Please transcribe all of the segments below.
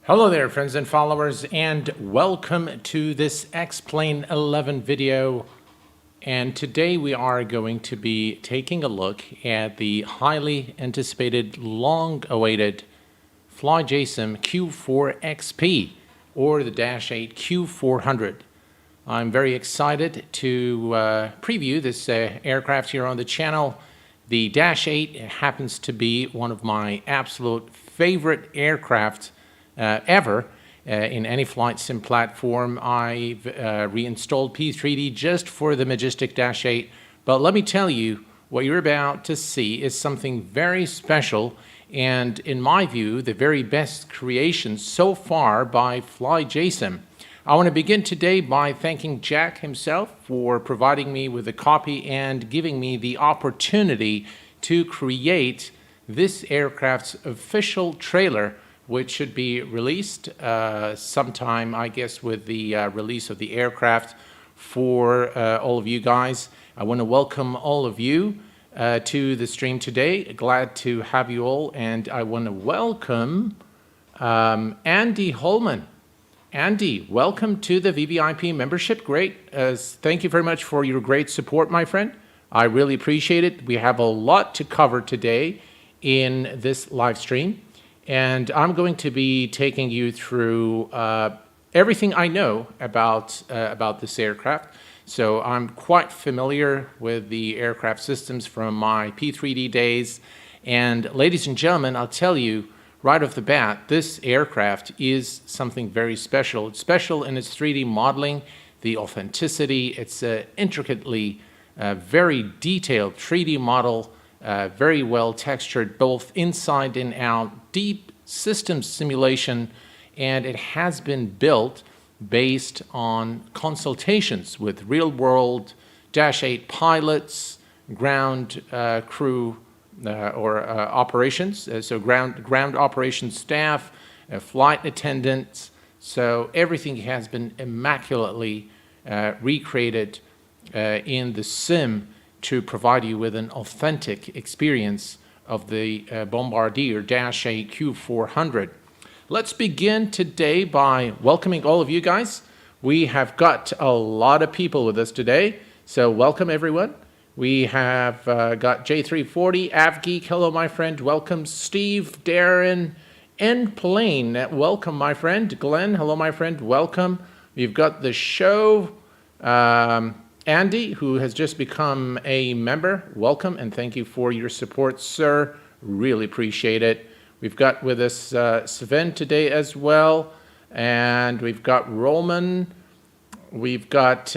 Hello there, friends and followers, and welcome to this X-Plane 11 video. And today we are going to be taking a look at the highly anticipated, long-awaited FlyJSim Q4XP, or the Dash 8 Q400. I'm very excited to preview this aircraft here on the channel. The Dash 8 happens to be one of my absolute favorite aircraft ever in any flight sim platform. I've reinstalled P3D just for the majestic Dash 8, but let me tell you, what you're about to see is something very special, and in my view, the very best creation so far by FlyJSim. I want to begin today by thanking Jack himself for providing me with a copy and giving me the opportunity to create this aircraft's official trailer, which should be released sometime, I guess, with the release of the aircraft for all of you guys. I want to welcome all of you to the stream today. Glad to have you all, and I want to welcome Andy Holman. Andy, welcome to the VVIP membership. Great. Thank you very much for your great support, my friend. I really appreciate it. We have a lot to cover today in this live stream. And I'm going to be taking you through everything I know about this aircraft. So I'm quite familiar with the aircraft systems from my P3D days. And ladies and gentlemen, I'll tell you right off the bat, this aircraft is something very special. It's special in its 3D modeling, the authenticity. It's intricately, very detailed 3D model. Very well textured, both inside and out, deep system simulation, and it has been built based on consultations with real-world Dash 8 pilots, ground crew or operations, so ground operations staff, flight attendants. So everything has been immaculately recreated in the sim to provide you with an authentic experience of the Bombardier Dash 8 Q400. Let's begin today by welcoming all of you guys. We have got a lot of people with us today, so welcome everyone. We have got J340, AvGeek, hello my friend, welcome. Steve, Darren, N-Plane, welcome my friend. Glenn, hello my friend, welcome. We've got the show. Andy, who has just become a member, welcome and thank you for your support, sir. Really appreciate it. We've got with us Sven today as well, and we've got Roman. We've got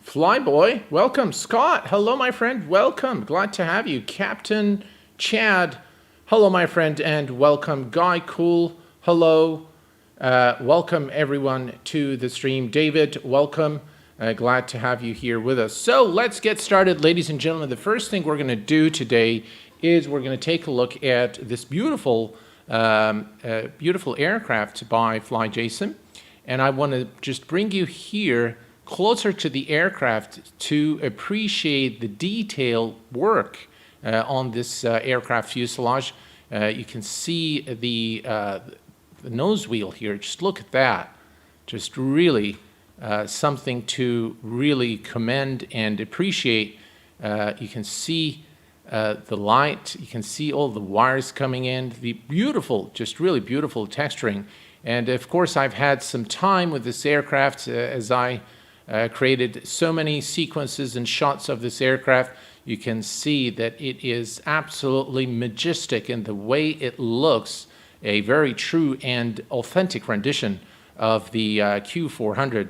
Flyboy, welcome. Scott, hello my friend, welcome. Glad to have you. Captain Chad, hello my friend, and welcome. Guy Cool, hello. Welcome everyone to the stream. David, welcome. Glad to have you here with us. So let's get started, ladies and gentlemen. The first thing we're going to do today is we're going to take a look at this beautiful, beautiful aircraft by FlyJSim. And I want to just bring you here closer to the aircraft to appreciate the detailed work on this aircraft fuselage. You can see the nose wheel here. Just look at that. Just really something to really commend and appreciate. You can see the light, you can see all the wires coming in, the beautiful, just really beautiful texturing. And of course, I've had some time with this aircraft as I created so many sequences and shots of this aircraft. You can see that it is absolutely majestic in the way it looks, a very true and authentic rendition of the Q400.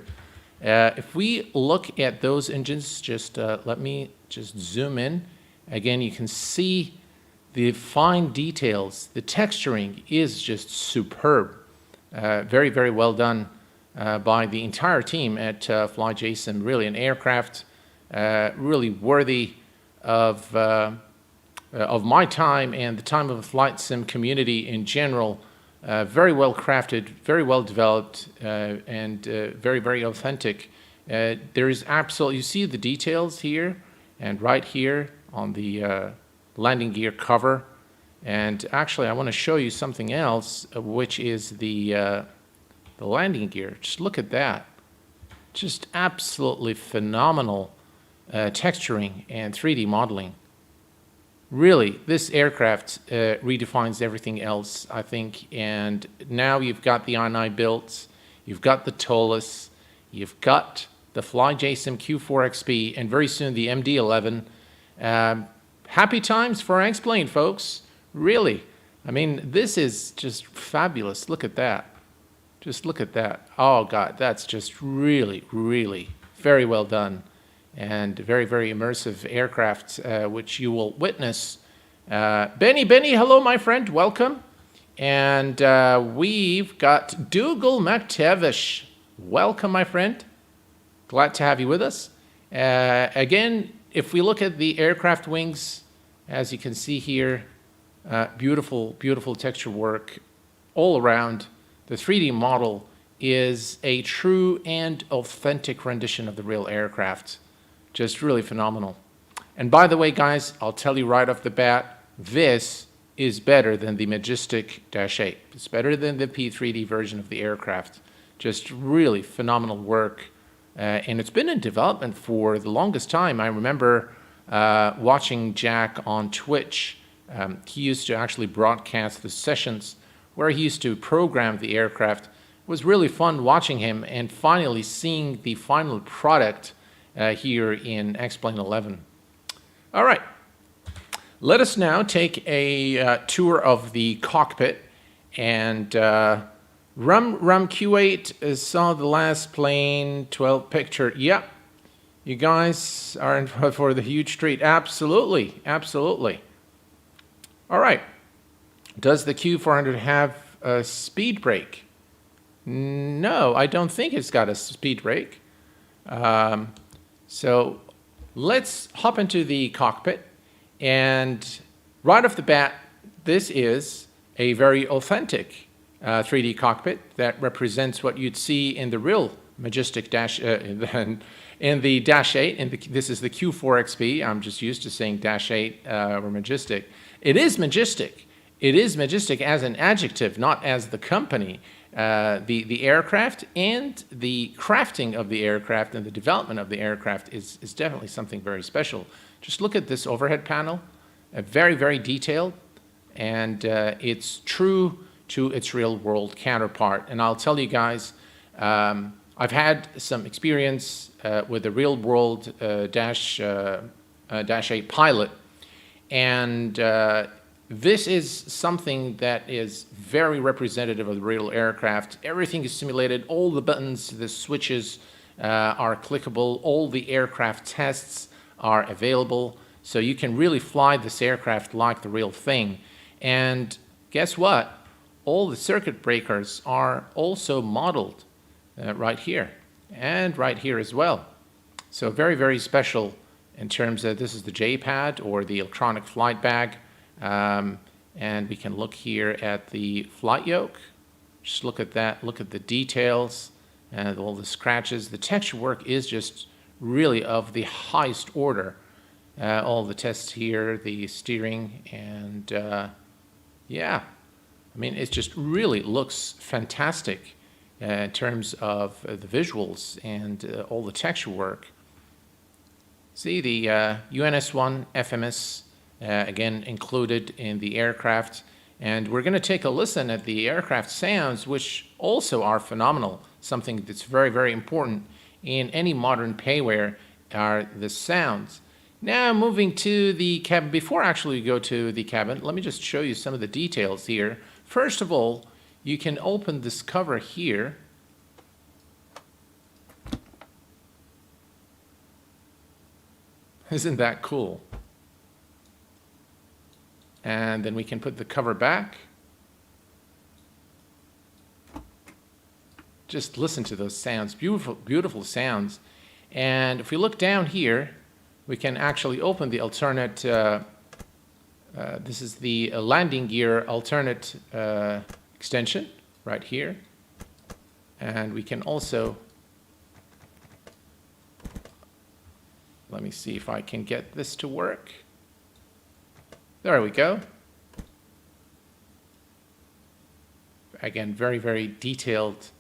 If we look at those engines, just let me just zoom in. Again, you can see the fine details. The texturing is just superb. Very, very well done by the entire team at FlyJSim. Really an aircraft really worthy of my time and the time of the flight sim community in general. Very well crafted, very well developed, and very, very authentic. There is absolutely, you see the details here and right here on the landing gear cover. And actually, I want to show you something else, which is the landing gear. Just look at that. Just absolutely phenomenal texturing and 3D modeling. Really, this aircraft redefines everything else, I think. And now you've got the I&I built, you've got the TOLUS, you've got the FlyJSim Q4XP, and very soon the MD-11. Happy times for X-Plane, folks. Really. I mean, this is just fabulous. Look at that. Just look at that. Oh, God, that's just really, really very well done. And very, very immersive aircraft, which you will witness. Benny, hello, my friend. Welcome. And we've got Dougal McTavish. Welcome, my friend. Glad to have you with us. Again, if we look at the aircraft wings, as you can see here, beautiful, beautiful texture work all around. The 3D model is a true and authentic rendition of the real aircraft. Just really phenomenal. And by the way, guys, I'll tell you right off the bat, this is better than the Majestic Dash 8. It's better than the P3D version of the aircraft. Just really phenomenal work. And it's been in development for the longest time. I remember watching Jack on Twitch. He used to actually broadcast the sessions where he used to program the aircraft. It was really fun watching him and finally seeing the final product here in X-Plane 11. All right, let us now take a tour of the cockpit. And Rum Q8 saw the last plane 12 picture. Yep, you guys are in for the huge treat. Absolutely, absolutely. All right, does the Q400 have a speed brake? No, I don't think it's got a speed brake. So let's hop into the cockpit, and right off the bat, this is a very authentic 3D cockpit that represents what you'd see in the real Majestic Dash, in the Dash 8. This is the Q4XP. I'm just used to saying Dash 8 or Majestic. It is majestic. It is majestic as an adjective, not as the company. The aircraft and the crafting of the aircraft and the development of the aircraft is definitely something very special. Just look at this overhead panel, very, very detailed, and it's true to its real-world counterpart. And I'll tell you guys, I've had some experience with the real-world Dash 8 Pilot, and this is something that is very representative of the real aircraft. Everything is simulated. All the buttons, the switches are clickable. All the aircraft tests are available. So you can really fly this aircraft like the real thing. And guess what? All the circuit breakers are also modeled right here and right here as well. So very, very special in terms of this is the J-pad or the electronic flight bag. And we can look here at the flight yoke. Just look at that, look at the details and all the scratches. The texture work is just really of the highest order. All the tests here, the steering, and yeah, I mean, it just really looks fantastic in terms of the visuals and all the texture work. See the UNS-1 FMS again included in the aircraft, And we're going to take a listen at the aircraft sounds, which also are phenomenal. Something that's very, very important in any modern payware are the sounds. Now moving to the cabin. Before actually we go to the cabin, let me just show you some of the details here. First of all, you can open this cover here. Isn't that cool? And then we can put the cover back. Just listen to those sounds, beautiful, beautiful sounds. And if we look down here, we can actually open the alternate, this is the landing gear alternate extension right here. And we can also, let me see if I can get this to work. There we go. Again, very, very detailed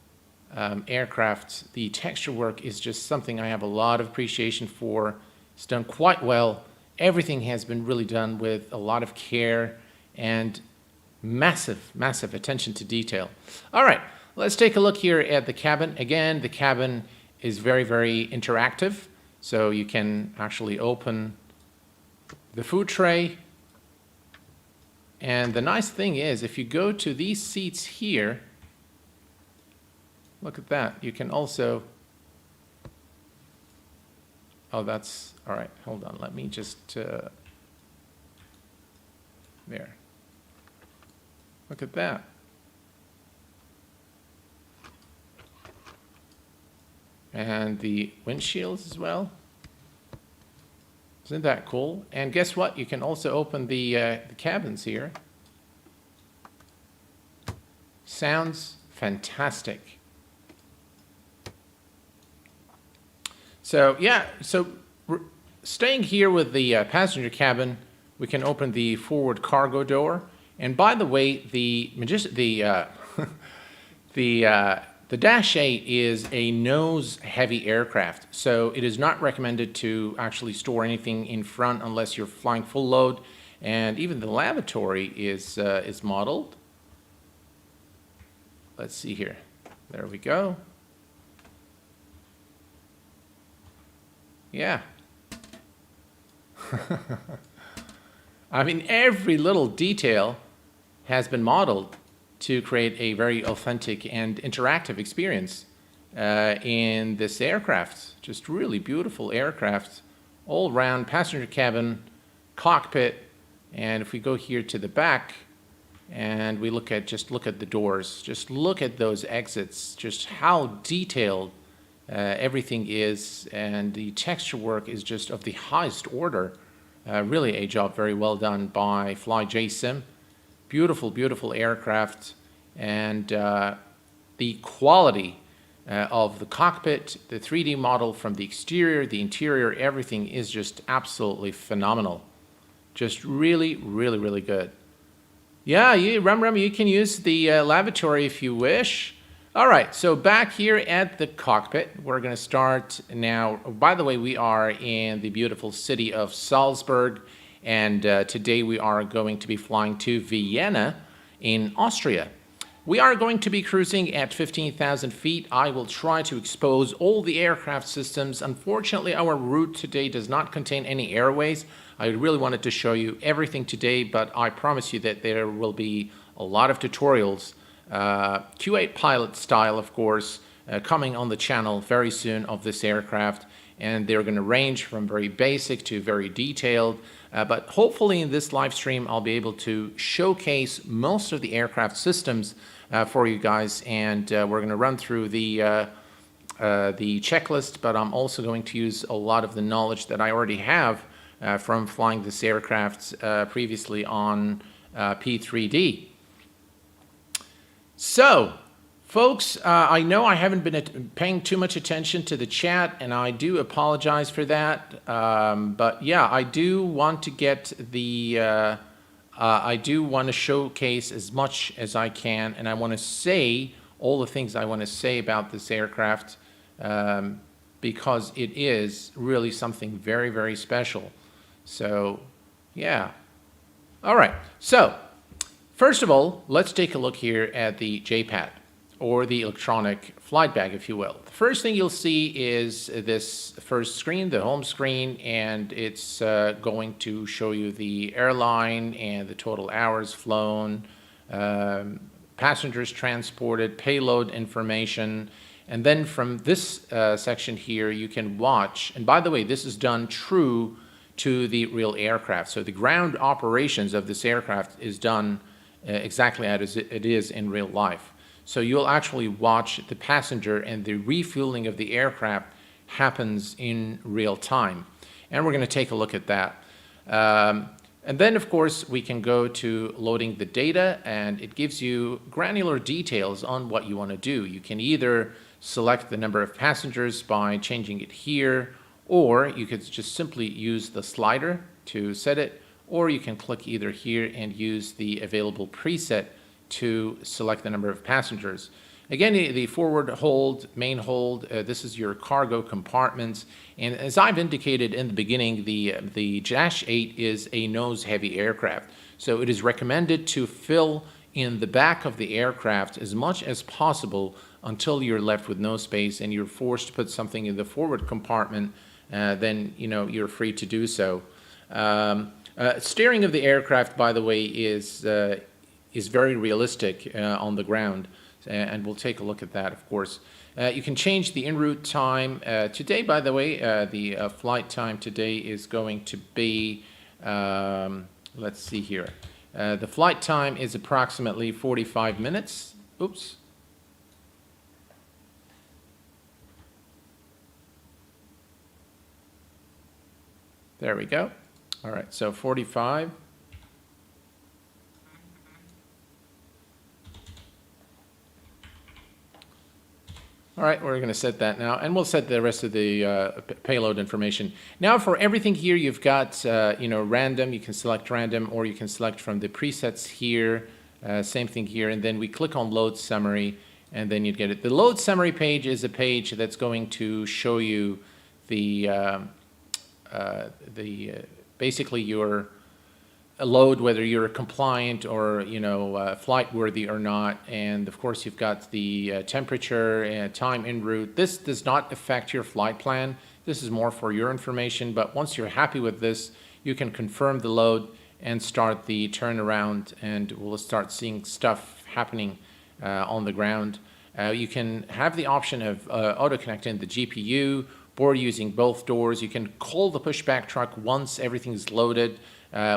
aircraft. The texture work is just something I have a lot of appreciation for. It's done quite well. Everything has been really done with a lot of care and massive, massive attention to detail. All right, let's take a look here at the cabin. Again, the cabin is very, very interactive. So you can actually open the food tray. And the nice thing is, if you go to these seats here, look at that. You can also, oh, that's, all right, hold on. Let me just, there. Look at that. And the windshields as well. Isn't that cool? And guess what? You can also open the cabins here. Sounds fantastic. So yeah, so staying here with the passenger cabin, we can open the forward cargo door. And by the way, the Dash 8 is a nose-heavy aircraft, so it is not recommended to actually store anything in front unless you're flying full load. And even the lavatory is modeled. Let's see here. There we go. Yeah. I mean, every little detail has been modeled to create a very authentic and interactive experience in this aircraft. Just really beautiful aircraft, all round passenger cabin, cockpit, and if we go here to the back and we look at the doors, just look at those exits, just how detailed everything is, and the texture work is just of the highest order. Really a job very well done by FlyJSim. Beautiful, beautiful aircraft, and the quality of the cockpit, the 3D model from the exterior, the interior, everything is just absolutely phenomenal. Just really, really, really good. Yeah, Rum, you can use the lavatory if you wish. All right, so back here at the cockpit, we're going to start now. By the way, we are in the beautiful city of Salzburg, and today we are going to be flying to Vienna in Austria. We are going to be cruising at 15,000 feet. I will try to expose all the aircraft systems. Unfortunately, our route today does not contain any airways. I really wanted to show you everything today, but I promise you that there will be a lot of tutorials, Q8Pilot style, of course, coming on the channel very soon of this aircraft, and they're going to range from very basic to very detailed. But hopefully in this live stream, I'll be able to showcase most of the aircraft systems for you guys, and we're going to run through the checklist, but I'm also going to use a lot of the knowledge that I already have from flying this aircraft previously on P3D. So, folks, I know I haven't been paying too much attention to the chat, and I do apologize for that. But yeah, I do want to get the, I do want to showcase as much as I can, and I want to say all the things I want to say about this aircraft because it is really something very, very special. So, yeah. All right. So, First of all, let's take a look here at the JPad, or the electronic flight bag, if you will. The first thing you'll see is this first screen, the home screen, and it's going to show you the airline and the total hours flown, passengers transported, payload information. And then from this section here, you can watch, and by the way, this is done true to the real aircraft. So the ground operations of this aircraft is done exactly as it is in real life. So you'll actually watch the passenger, and the refueling of the aircraft happens in real time. And we're going to take a look at that. And then, of course, we can go to loading the data, and it gives you granular details on what you want to do. You can either select the number of passengers by changing it here, or you could just simply use the slider to set it, or you can click either here and use the available preset to select the number of passengers. Again, the forward hold, main hold, this is your cargo compartments. And as I've indicated in the beginning, the Dash 8 is a nose-heavy aircraft. So it is recommended to fill in the back of the aircraft as much as possible until you're left with no space and you're forced to put something in the forward compartment. Then you're free to do so. Steering of the aircraft, by the way, is very realistic on the ground, and we'll take a look at that, of course. You can change the en route time. Today, by the way, the flight time today is going to be, let's see here. The flight time is approximately 45 minutes. Oops. There we go. All right, so 45. All right, we're going to set that now, and we'll set the rest of the payload information. Now, for everything here, you've got random. You can select random, or you can select from the presets here. Same thing here, and then we click on Load Summary, and then you get it. The Load Summary page is a page that's going to show you basically your load, whether you're compliant or flight worthy or not. And of course, you've got the temperature and time en route. This does not affect your flight plan. This is more for your information, but once you're happy with this, you can confirm the load and start the turnaround, and we'll start seeing stuff happening on the ground. You can have the option of auto connecting the GPU, board using both doors. You can call the pushback truck once everything's loaded,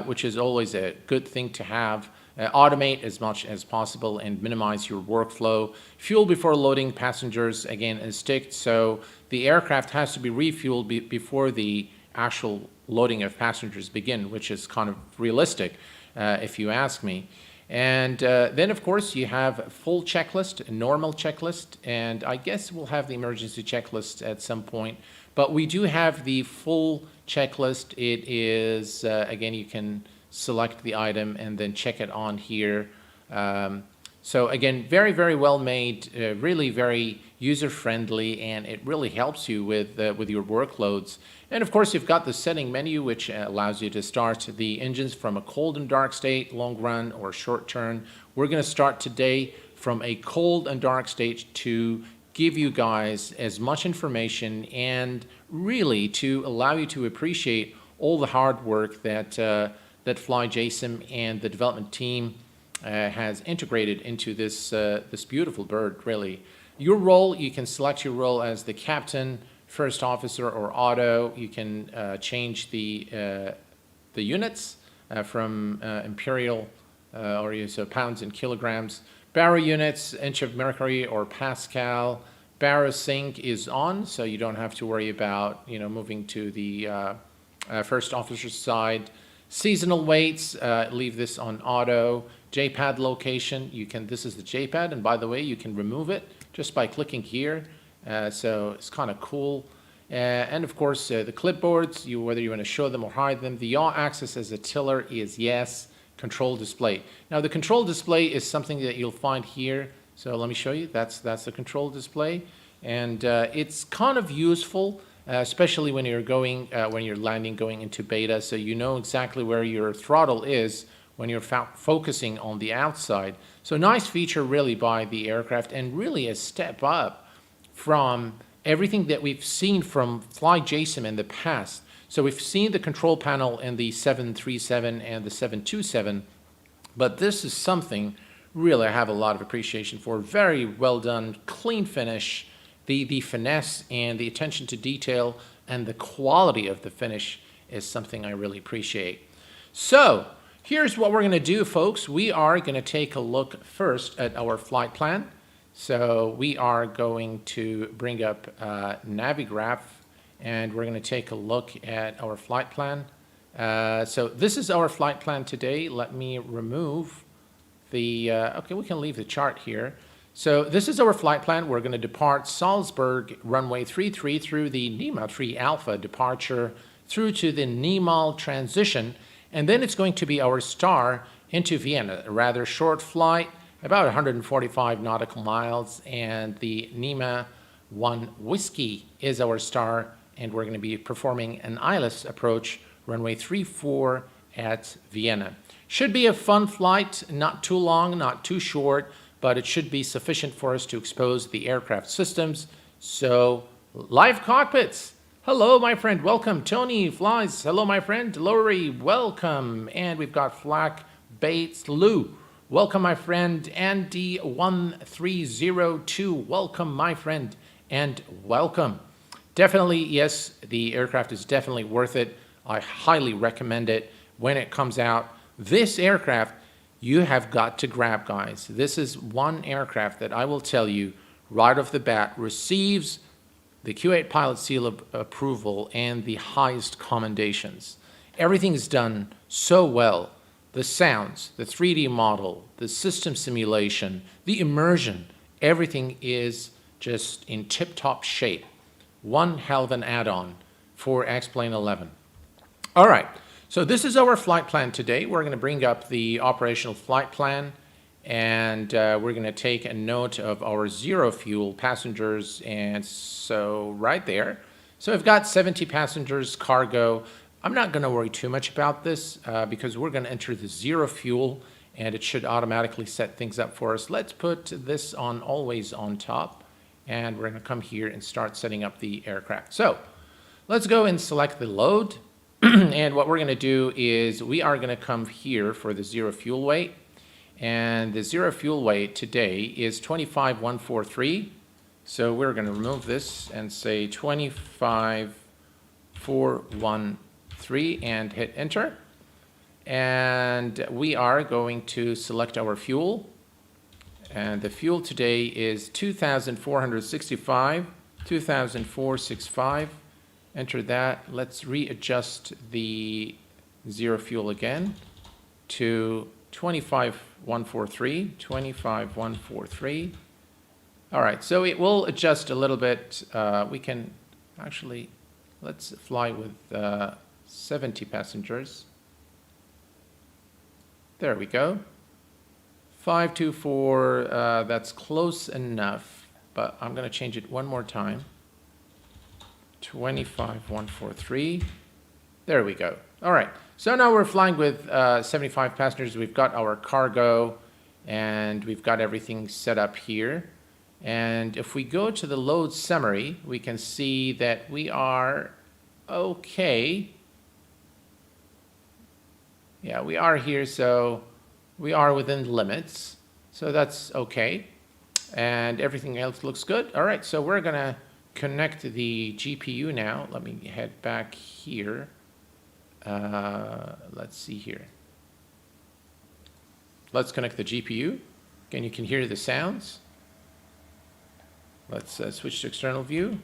which is always a good thing to have. Automate as much as possible and minimize your workflow. Fuel before loading passengers, again, is ticked, so the aircraft has to be refueled before the actual loading of passengers begin, which is kind of realistic, if you ask me. And then, of course, you have a full checklist, a normal checklist, and I guess we'll have the emergency checklist at some point. But we do have the full checklist. It is, again, you can select the item and then check it on here. So again, very, very well made, really very user-friendly, and it really helps you with your workloads. And of course, you've got the setting menu, which allows you to start the engines from a cold and dark state, long run or short turn. We're going to start today from a cold and dark state to give you guys as much information and really to allow you to appreciate all the hard work that FlyJSim and the development team has integrated into this beautiful bird, really. Your role, you can select your role as the captain, first officer, or auto. You can change the units from imperial or so pounds and kilograms. Baro units, inch of mercury or Pascal. Baro sync is on, so you don't have to worry about moving to the first officer's side. Seasonal weights, leave this on auto. JPad location, this is the JPad, and by the way, you can remove it just by clicking here. So it's kind of cool. And of course, the clipboards, whether you want to show them or hide them. The yaw axis as a tiller is yes. Control display. Now the control display is something that you'll find here. So let me show you. That's the control display, and it's kind of useful, especially when you're landing, going into beta, so you know exactly where your throttle is when you're focusing on the outside. So nice feature really by the aircraft, and really a step up from everything that we've seen from FlyJSim in the past. So we've seen the control panel in the 737 and the 727, but this is something really I have a lot of appreciation for. Very well done, clean finish, the finesse and the attention to detail and the quality of the finish is something I really appreciate. So here's what we're going to do, folks. We are going to take a look first at our flight plan. So we are going to bring up Navigraph, and we're going to take a look at our flight plan. So this is our flight plan today. Let me remove the, okay, we can leave the chart here. So this is our flight plan. We're going to depart Salzburg runway 33 through the Lima 3 Alpha departure through to the Nimal transition, and then it's going to be our star into Vienna, a rather short flight, about 145 nautical miles, and the Lima 1 Whiskey is our star, and we're going to be performing an ILS approach runway 34 at Vienna. Should be a fun flight, not too long, not too short, but it should be sufficient for us to expose the aircraft systems. So, live cockpits. Hello, my friend. Welcome. Tony flies. Hello, my friend. Lori, welcome. And we've got Flack Bates Lou. Welcome, my friend. Andy 1302. Welcome, my friend. And welcome. Definitely, yes, the aircraft is definitely worth it. I highly recommend it when it comes out. This aircraft, you have got to grab, guys. This is one aircraft that I will tell you right off the bat receives the Q8Pilot seal of approval and the highest commendations. Everything is done so well. The sounds, the 3D model, the system simulation, the immersion, everything is just in tip-top shape. One hell of an add-on for X-Plane 11. All right, so this is our flight plan today. We're going to bring up the operational flight plan, and we're going to take a note of our zero fuel passengers, and so right there. So I've got 70 passengers, cargo. I'm not going to worry too much about this because we're going to enter the zero fuel, and it should automatically set things up for us. Let's put this on always on top, and we're going to come here and start setting up the aircraft. So let's go and select the load. And what we're going to do is we are going to come here for the zero fuel weight. And the zero fuel weight today is 25,143. So we're going to remove this and say 25,413 and hit enter. And we are going to select our fuel. And the fuel today is 2,465, 2,465. Enter that. Let's readjust the zero fuel again to 25,143, 25,143. All right, so it will adjust a little bit. We can actually, let's fly with 70 passengers. There we go. 524, that's close enough, but I'm going to change it one more time. 25,143. There we go. All right. So now we're flying with 75 passengers. We've got our cargo, and we've got everything set up here. And if we go to the load summary, we can see that we are okay. Yeah, we are here, so we are within limits. So that's okay. And everything else looks good. All right, so we're going to connect the GPU now. Let me head back here. Let's see here. Let's connect the GPU. Again, you can hear the sounds. Let's switch to external view.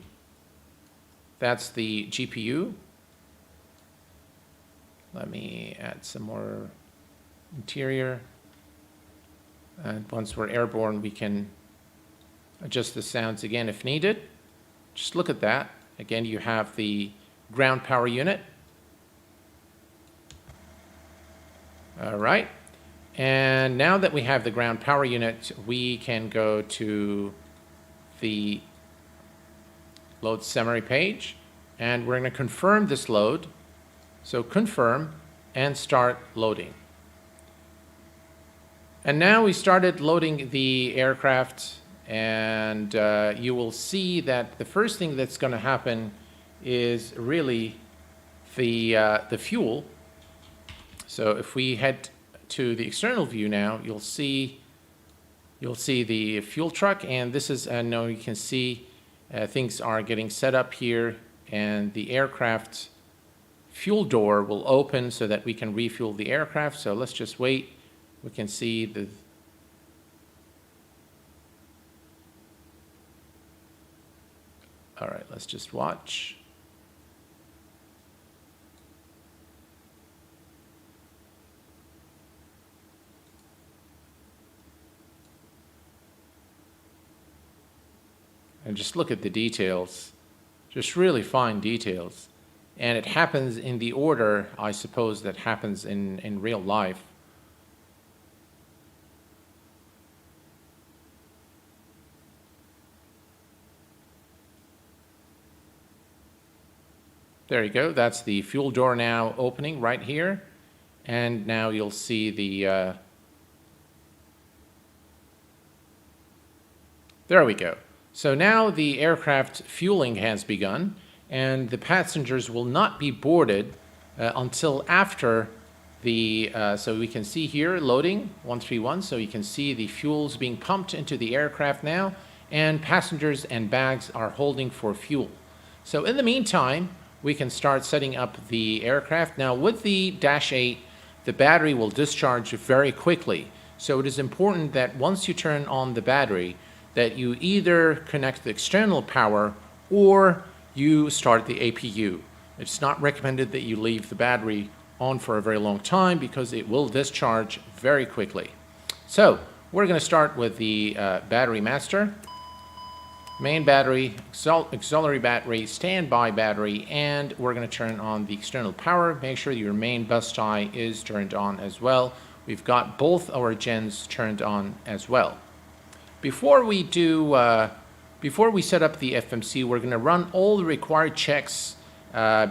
That's the GPU. Let me add some more interior. And once we're airborne, we can adjust the sounds again if needed. Just look at that. Again, you have the ground power unit. All right. And now that we have the ground power unit, we can go to the load summary page, and we're going to confirm this load. So confirm and start loading. And now we started loading the aircraft, and you will see that the first thing that's going to happen is really the fuel. So if we head to the external view now, you'll see the fuel truck, and this is now you can see things are getting set up here, and the aircraft fuel door will open so that we can refuel the aircraft. So let's just wait. We can see the all right, let's just watch. And just look at the details, just really fine details. And it happens in the order, I suppose, that happens in real life. There you go. That's the fuel door now opening right here. And now you'll see the... there we go. So now the aircraft fueling has begun, and the passengers will not be boarded until after the... so we can see here, loading 131, so you can see the fuel's being pumped into the aircraft now, and passengers and bags are holding for fuel. So in the meantime, we can start setting up the aircraft. Now with the Dash 8, the battery will discharge very quickly. So it is important that once you turn on the battery, that you either connect the external power or you start the APU. It's not recommended that you leave the battery on for a very long time because it will discharge very quickly. So we're going to start with the battery master. Main battery, auxiliary battery, standby battery, and we're going to turn on the external power. Make sure your main bus tie is turned on as well. We've got both our gens turned on as well. Before we set up the FMC, we're going to run all the required checks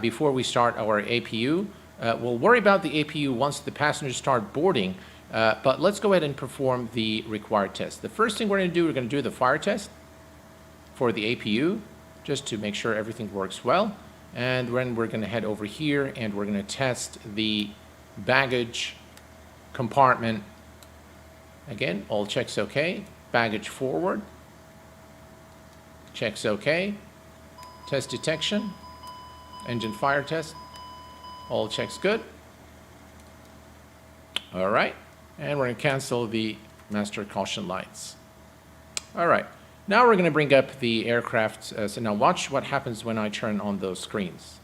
before we start our APU. We'll worry about the APU once the passengers start boarding, but let's go ahead and perform the required test. The first thing we're going to do the fire test for the APU, just to make sure everything works well. And then we're going to head over here and we're going to test the baggage compartment. Again, all checks okay. Baggage forward, checks okay. Test detection, engine fire test, all checks good. All right, and we're going to cancel the master caution lights. All right. Now we're going to bring up the aircraft. So now watch what happens when I turn on those screens.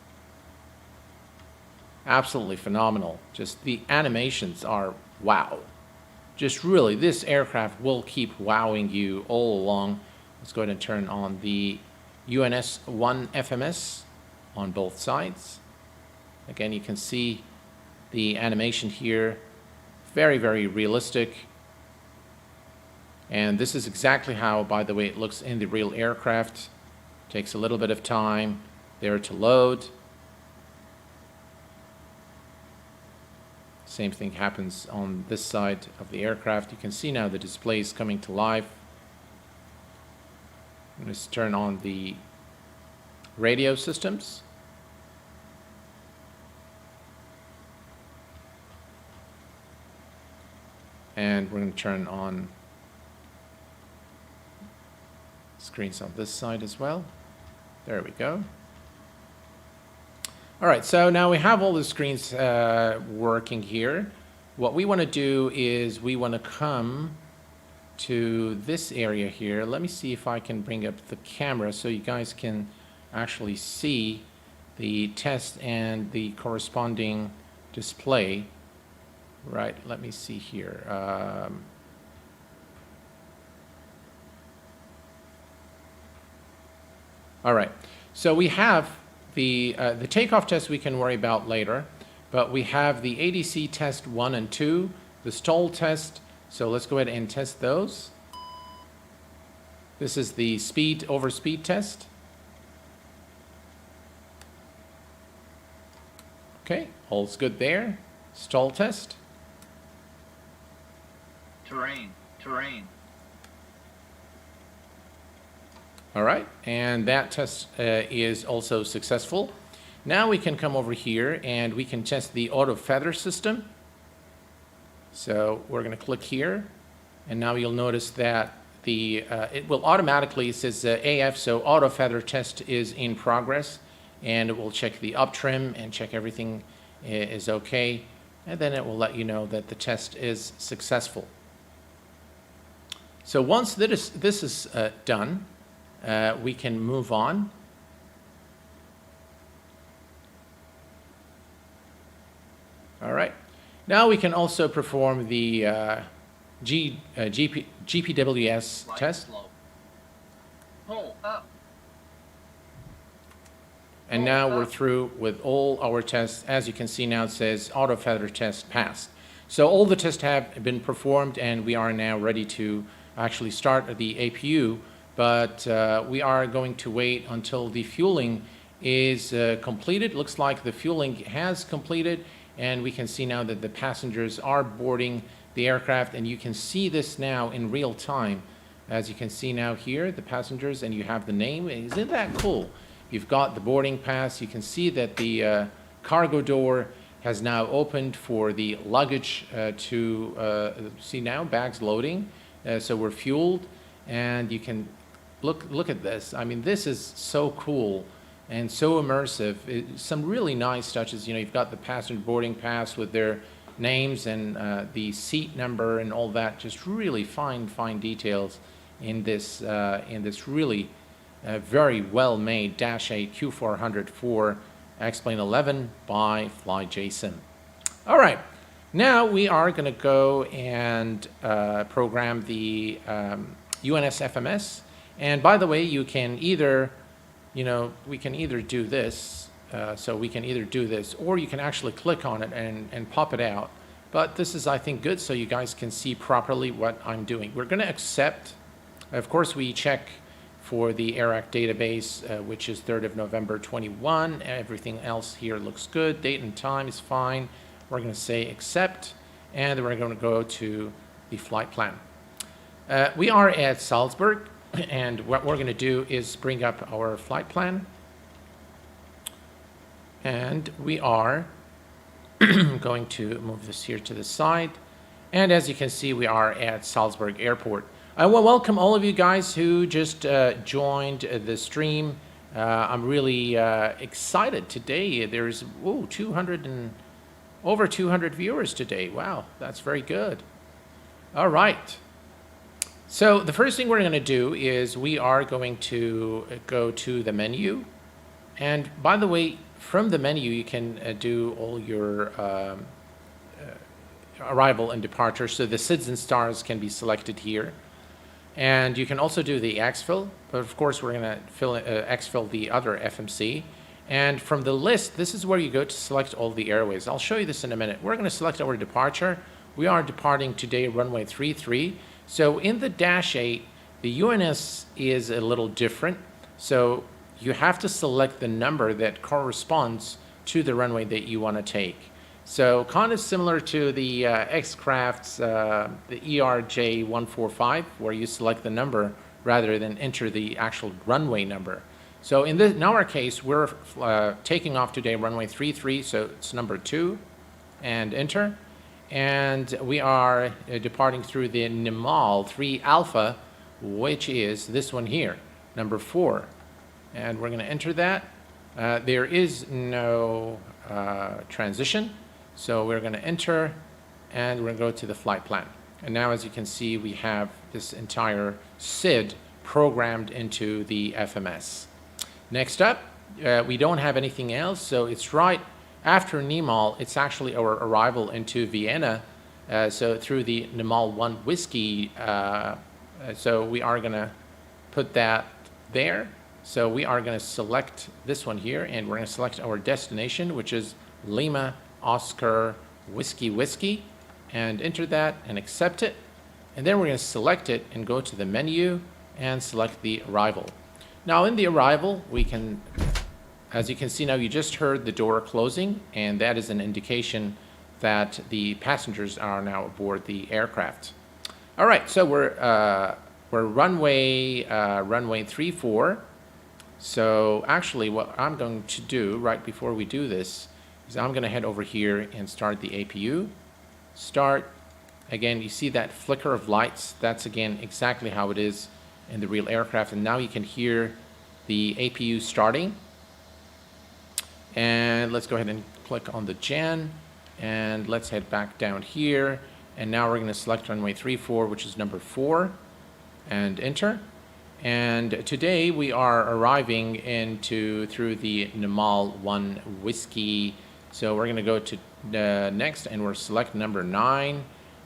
Absolutely phenomenal. Just the animations are wow. Just really, this aircraft will keep wowing you all along. Let's go ahead and turn on the UNS-1 FMS on both sides. Again, you can see the animation here. Very, very realistic. And this is exactly how, by the way, it looks in the real aircraft. Takes a little bit of time there to load. Same thing happens on this side of the aircraft. You can see now the display is coming to life. Let's turn on the radio systems. And we're going to turn on screens on this side as well. There we go. All right, so now we have all the screens working here. What we want to do is we want to come to this area here. Let me see if I can bring up the camera so you guys can actually see the test and the corresponding display. Right, let me see here. All right, so we have the takeoff test we can worry about later, but we have the ADC test 1 and 2, the stall test, so let's go ahead and test those. This is the overspeed test. Okay, all's good there. Stall test. Terrain. All right, and that test is also successful. Now we can come over here and we can test the auto feather system. So we're going to click here, and now you'll notice that it will automatically, it says AF, so auto feather test is in progress, and it will check the up trim and check everything is okay, and then it will let you know that the test is successful. So once this is done, we can move on. All right. Now we can also perform the GPWS test. Pull up. And now we're through with all our tests. As you can see now, it says auto feather test passed. So all the tests have been performed, and we are now ready to actually start the APU. But we are going to wait until the fueling is completed. Looks like the fueling has completed, and we can see now that the passengers are boarding the aircraft, and you can see this now in real time. As you can see now here, the passengers, and you have the name. Isn't that cool? You've got the boarding pass. You can see that the cargo door has now opened for the luggage to see now, bags loading. So we're fueled, and you can look at this. I mean, this is so cool and so immersive. Some really nice touches. You know, you've got the passenger boarding pass with their names and the seat number and all that. Just really fine details in this really very well made Dash 8 Q400 for X-Plane 11 by FlyJSim. All right, now we are going to go and program the UNS FMS. And by the way, you can either, we can either do this. So we can either do this, or you can actually click on it and pop it out. But this is, I think, good so you guys can see properly what I'm doing. We're going to accept. Of course, we check for the AIRAC database, which is 3rd of November 21. Everything else here looks good. Date and time is fine. We're going to say accept, and then we're going to go to the flight plan. We are at Salzburg, and what we're going to do is bring up our flight plan. And we are going to move this here to the side. And as you can see, we are at Salzburg Airport. I will welcome all of you guys who just joined the stream. I'm really excited today. There's over 200 viewers today. Wow, that's very good. All right. So the first thing we're going to do is we are going to go to the menu. And by the way, from the menu, you can do all your arrival and departure. So the SIDS and stars can be selected here. And you can also do the exfil, but of course we're going to exfil the other FMC. And from the list, this is where you go to select all the airways. I'll show you this in a minute. We're going to select our departure. We are departing today runway 33. So in the Dash 8, the UNS is a little different. So you have to select the number that corresponds to the runway that you want to take. So kind of similar to the X-Craft's, the ERJ145, where you select the number rather than enter the actual runway number. So in our case, we're taking off today runway 33, so it's number 2, and enter. And we are departing through the Nimal 3 Alpha, which is this one here, number 4. And we're going to enter that. There is no transition. So we're going to enter, and we're going to go to the flight plan. And now, as you can see, we have this entire SID programmed into the FMS. Next up, we don't have anything else. So it's right after Nimal. It's actually our arrival into Vienna. So through the Nimal 1 Whiskey. So we are going to put that there. So we are going to select this one here, and we're going to select our destination, which is Lima Oscar Whiskey, and enter that and accept it. And then we're going to select it and go to the menu and select the arrival. Now in the arrival, we can, as you can see now, you just heard the door closing, and that is an indication that the passengers are now aboard the aircraft. All right, so we're runway 34. So actually what I'm going to do right before we do this is I'm going to head over here and start the APU. Start. Again, you see that flicker of lights? That's again exactly how it is in the real aircraft. And now you can hear the APU starting. And let's go ahead and click on the gen. And let's head back down here. And now we're going to select runway 34, which is number 4. And enter. And today we are arriving through the Namal 1 Whiskey. So we're going to go to next, and we're select number 9.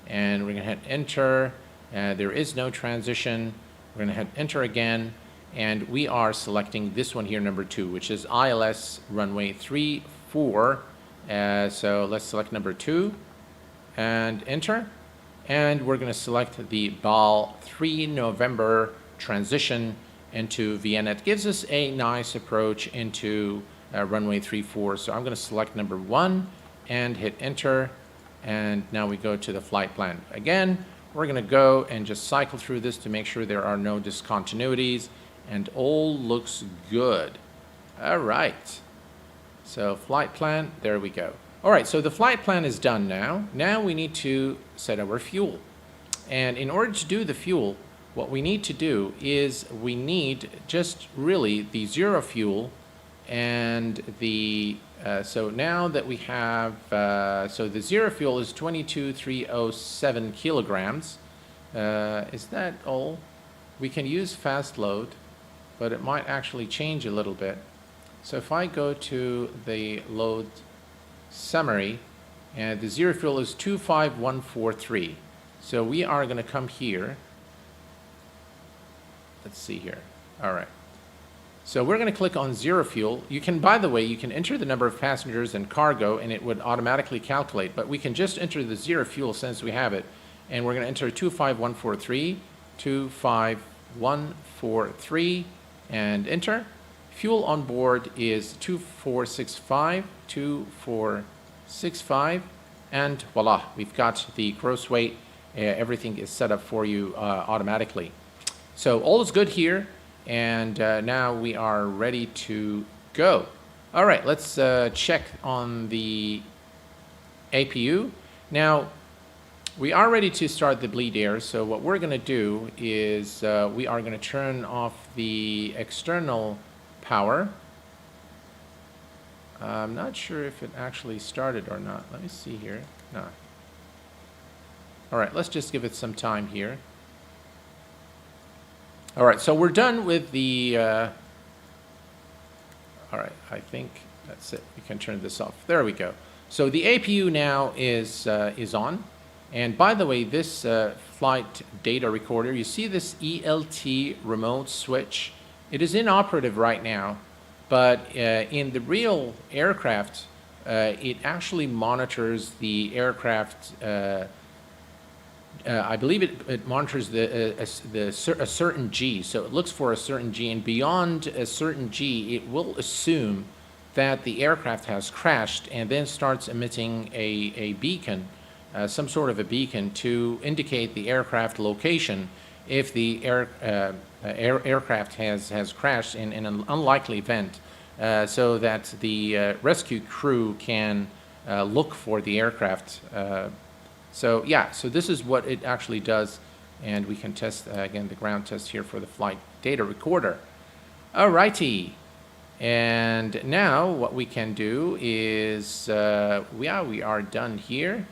And we're going to hit enter. There is no transition. We're going to hit enter again. And we are selecting this one here, number 2, which is ILS runway 34. So let's select number 2 and enter. And we're going to select the BAL 3 November transition into Vienna. It gives us a nice approach into runway 34. So I'm going to select number 1 and hit enter. And now we go to the flight plan. Again, we're going to go and just cycle through this to make sure there are no discontinuities. And all looks good. All right. So flight plan, there we go. All right, so the flight plan is done now. Now we need to set our fuel. And in order to do the fuel, what we need to do is we need just really the zero fuel and the, so now that we have, so the zero fuel is 22,307 kilograms. Is that all? We can use fast load, but it might actually change a little bit. So if I go to the load summary, and the zero fuel is 25143. So we are going to come here. Let's see here. All right. So we're going to click on zero fuel. You can, by the way, you can enter the number of passengers and cargo, and it would automatically calculate. But we can just enter the zero fuel since we have it. And we're going to enter 25143, 25143, and enter. Fuel on board is 2465, 2465, and voila, we've got the gross weight. Everything is set up for you automatically. So all is good here, and now we are ready to go. All right, let's check on the APU. Now, we are ready to start the bleed air, so what we're going to do is we are going to turn off the external power. I'm not sure if it actually started or not. Let me see here. No. All right, let's just give it some time here. All right, so we're done with the, all right, I think that's it. We can turn this off. There we go. So the APU now is on. And by the way, this flight data recorder, you see this ELT remote switch? It is inoperative right now, but in the real aircraft, it actually monitors the aircraft. I believe it monitors a certain G, so it looks for a certain G, and beyond a certain G, it will assume that the aircraft has crashed and then starts emitting a beacon, some sort of a beacon to indicate the aircraft location if the aircraft has crashed in an unlikely event, so that the rescue crew can look for the aircraft. So yeah, so this is what it actually does, and we can test again the ground test here for the flight data recorder. Alrighty, and now what we can do is we are done here,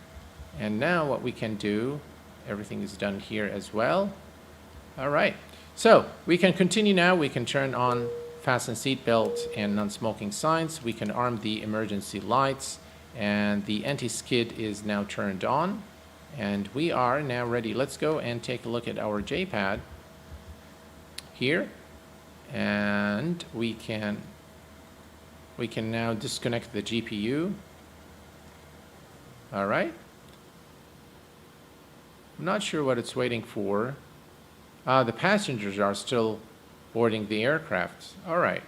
and now what we can do, everything is done here as well. All right, so we can continue now. We can turn on fasten seatbelt and non-smoking signs. We can arm the emergency lights, and the anti-skid is now turned on, and we are now ready. Let's go and take a look at our J-pad here, and we can now disconnect the GPU. All right. I'm not sure what it's waiting for. The passengers are still boarding the aircraft. All right.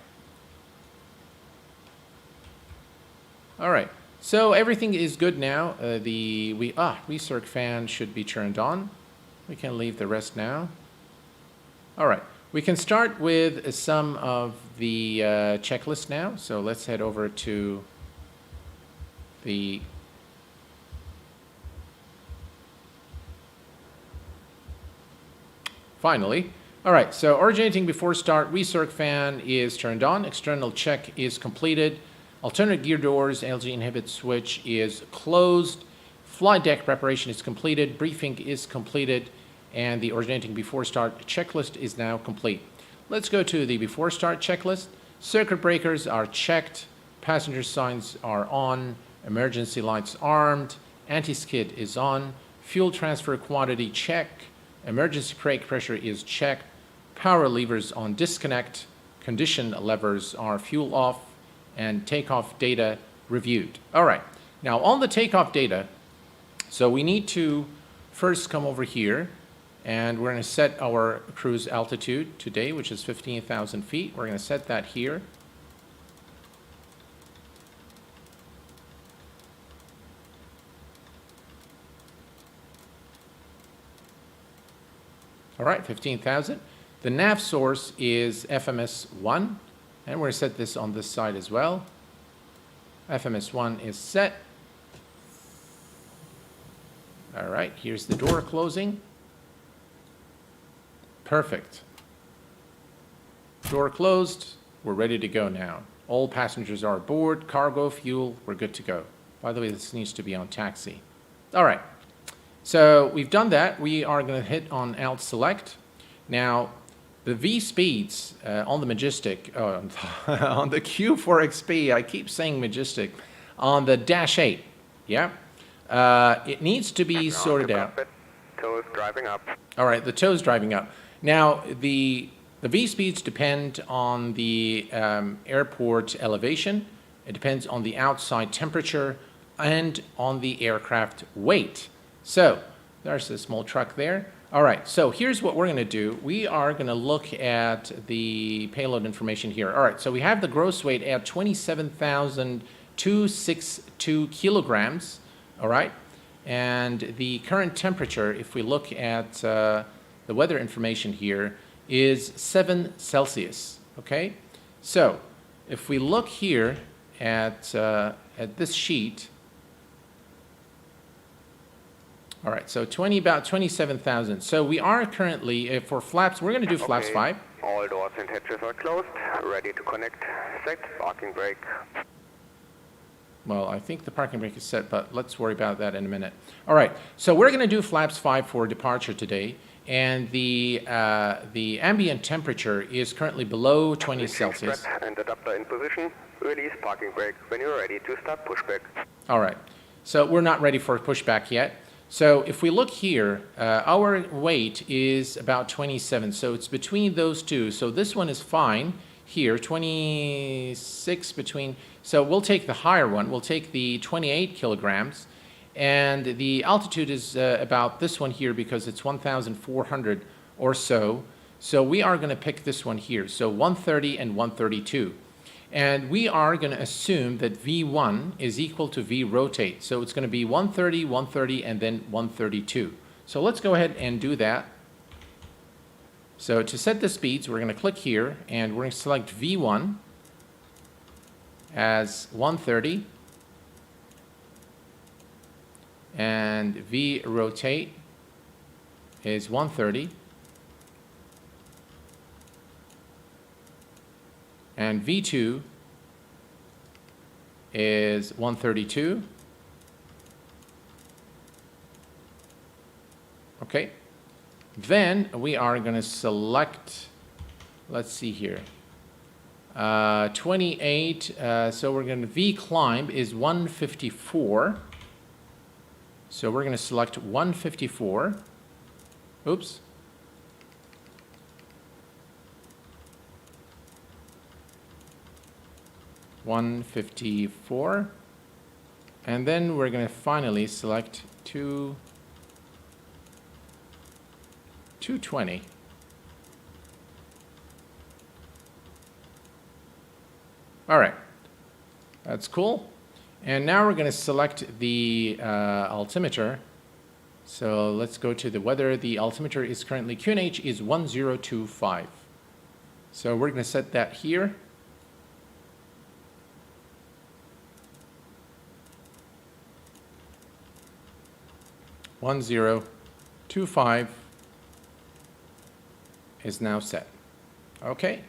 All right. So everything is good now. The recirc fan should be turned on. We can leave the rest now. All right, we can start with some of the checklist now. So let's head over to the finally. All right, so originating before start, recirc fan is turned on, external check is completed, alternate gear doors, LG inhibit switch is closed, flight deck preparation is completed, briefing is completed, and the originating before start checklist is now complete. Let's go to the before start checklist. Circuit breakers are checked, passenger signs are on, emergency lights armed, anti-skid is on, fuel transfer quantity check, emergency brake pressure is checked, power levers on disconnect, condition levers are fuel off, and takeoff data reviewed. All right, now on the takeoff data, so we need to first come over here, and we're going to set our cruise altitude today, which is 15,000 feet. We're going to set that here. All right, 15,000. The nav source is FMS1, and we're going to set this on this side as well. FMS1 is set. All right, here's the door closing. Perfect. Door closed. We're ready to go now. All passengers are aboard, cargo, fuel, we're good to go. By the way, this needs to be on taxi. All right. So we've done that. We are going to hit on Alt Select. Now, the V speeds on the Majestic, on the Q4XP, I keep saying Majestic, on the Dash 8, yeah? It needs to be sorted out. Toes driving up. All right, the toes driving up. Now, the V speeds depend on the airport elevation. It depends on the outside temperature and on the aircraft weight. So there's a small truck there. All right, so here's what we're going to do. We are going to look at the payload information here. All right, so we have the gross weight at 27,262 kilograms. All right, and the current temperature, if we look at the weather information here, is 7 Celsius. Okay, so if we look here at this sheet. All right, so about 27,000. So we are currently, for flaps, we're going to do flaps 5. All doors and hatches are closed, ready to connect. Set parking brake. Well, I think the parking brake is set, but let's worry about that in a minute. All right, so we're going to do flaps 5 for departure today, and the ambient temperature is currently below 20 Celsius. And adapter in position. Release parking brake when you're ready to start pushback. All right, so we're not ready for pushback yet. So if we look here, our weight is about 27, so it's between those two. So this one is fine here, 26 between, so we'll take the higher one. We'll take the 28 kilograms, and the altitude is about this one here because it's 1,400 or so. So we are going to pick this one here, so 130 and 132. And we are going to assume that V1 is equal to V rotate. So it's going to be 130, 130, and then 132. So let's go ahead and do that. So to set the speeds, we're going to click here, and we're going to select V1 as 130. And V rotate is 130. And V2 is 132. Okay. Then we are going to select, let's see here, 28. So we're going to V climb is 154. So we're going to select 154. Oops. $154, and then we're going to finally select 220. All right, that's cool. And now we're going to select the altimeter. So let's go to the weather. The altimeter is currently, QNH is 1025. So we're going to set that here. (1025) is now set. Okay.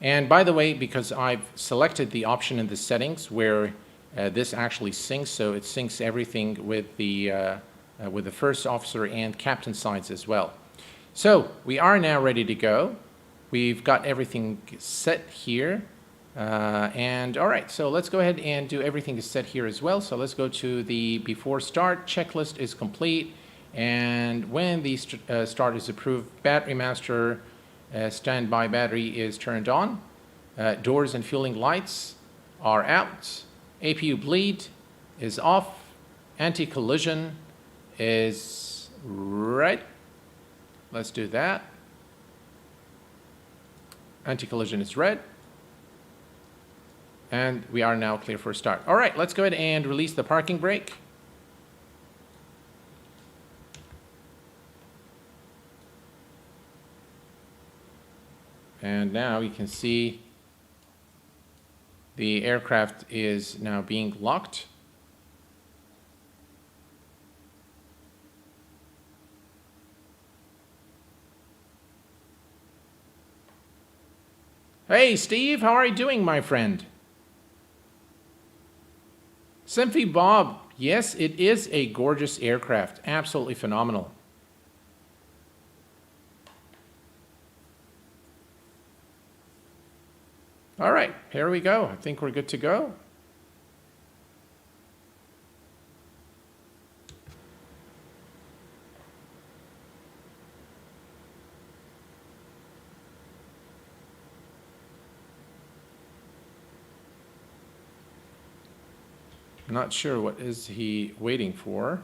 And by the way, because I've selected the option in the settings where this actually syncs, so it syncs everything with the first officer and captain sides as well. So we are now ready to go. We've got everything set here. And all right, so let's go ahead and do everything is set here as well. So let's go to the before start checklist is complete. And when the start is approved, battery master standby battery is turned on. Doors and fueling lights are out. APU bleed is off. Anti-collision is red. Let's do that. Anti-collision is red. And we are now clear for a start. All right, let's go ahead and release the parking brake. And now you can see the aircraft is now being locked. Hey, Steve, how are you doing, my friend? Simphy Bob, yes, it is a gorgeous aircraft. Absolutely phenomenal. All right, here we go. I think we're good to go. Not sure what is he waiting for.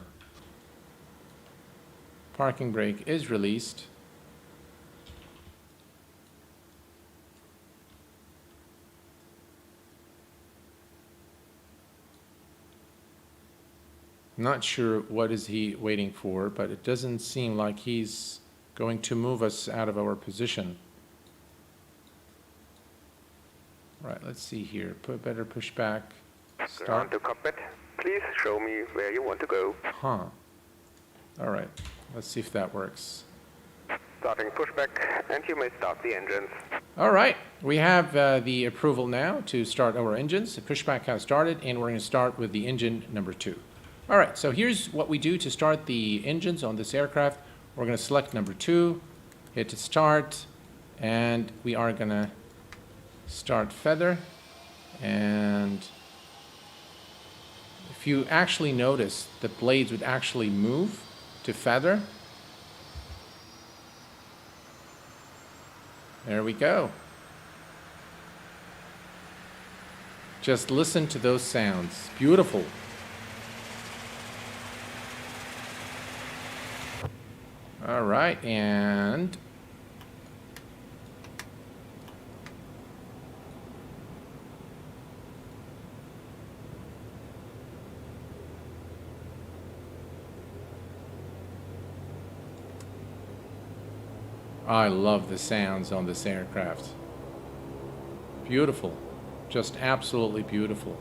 Parking brake is released. Not sure what is he waiting for, but it doesn't seem like he's going to move us out of our position. Right, let's see here. Put better pushback. Start to cockpit. Please show me where you want to go. Huh. All right. Let's see if that works. Starting pushback, and you may start the engines. All right. We have the approval now to start our engines. The pushback has started, and we're going to start with the engine number 2. All right. So here's what we do to start the engines on this aircraft. We're going to select number 2, hit start, and we are going to start feather. And if you actually notice, the blades would actually move to feather. There we go. Just listen to those sounds. Beautiful. All right, and I love the sounds on this aircraft. Beautiful. Just absolutely beautiful.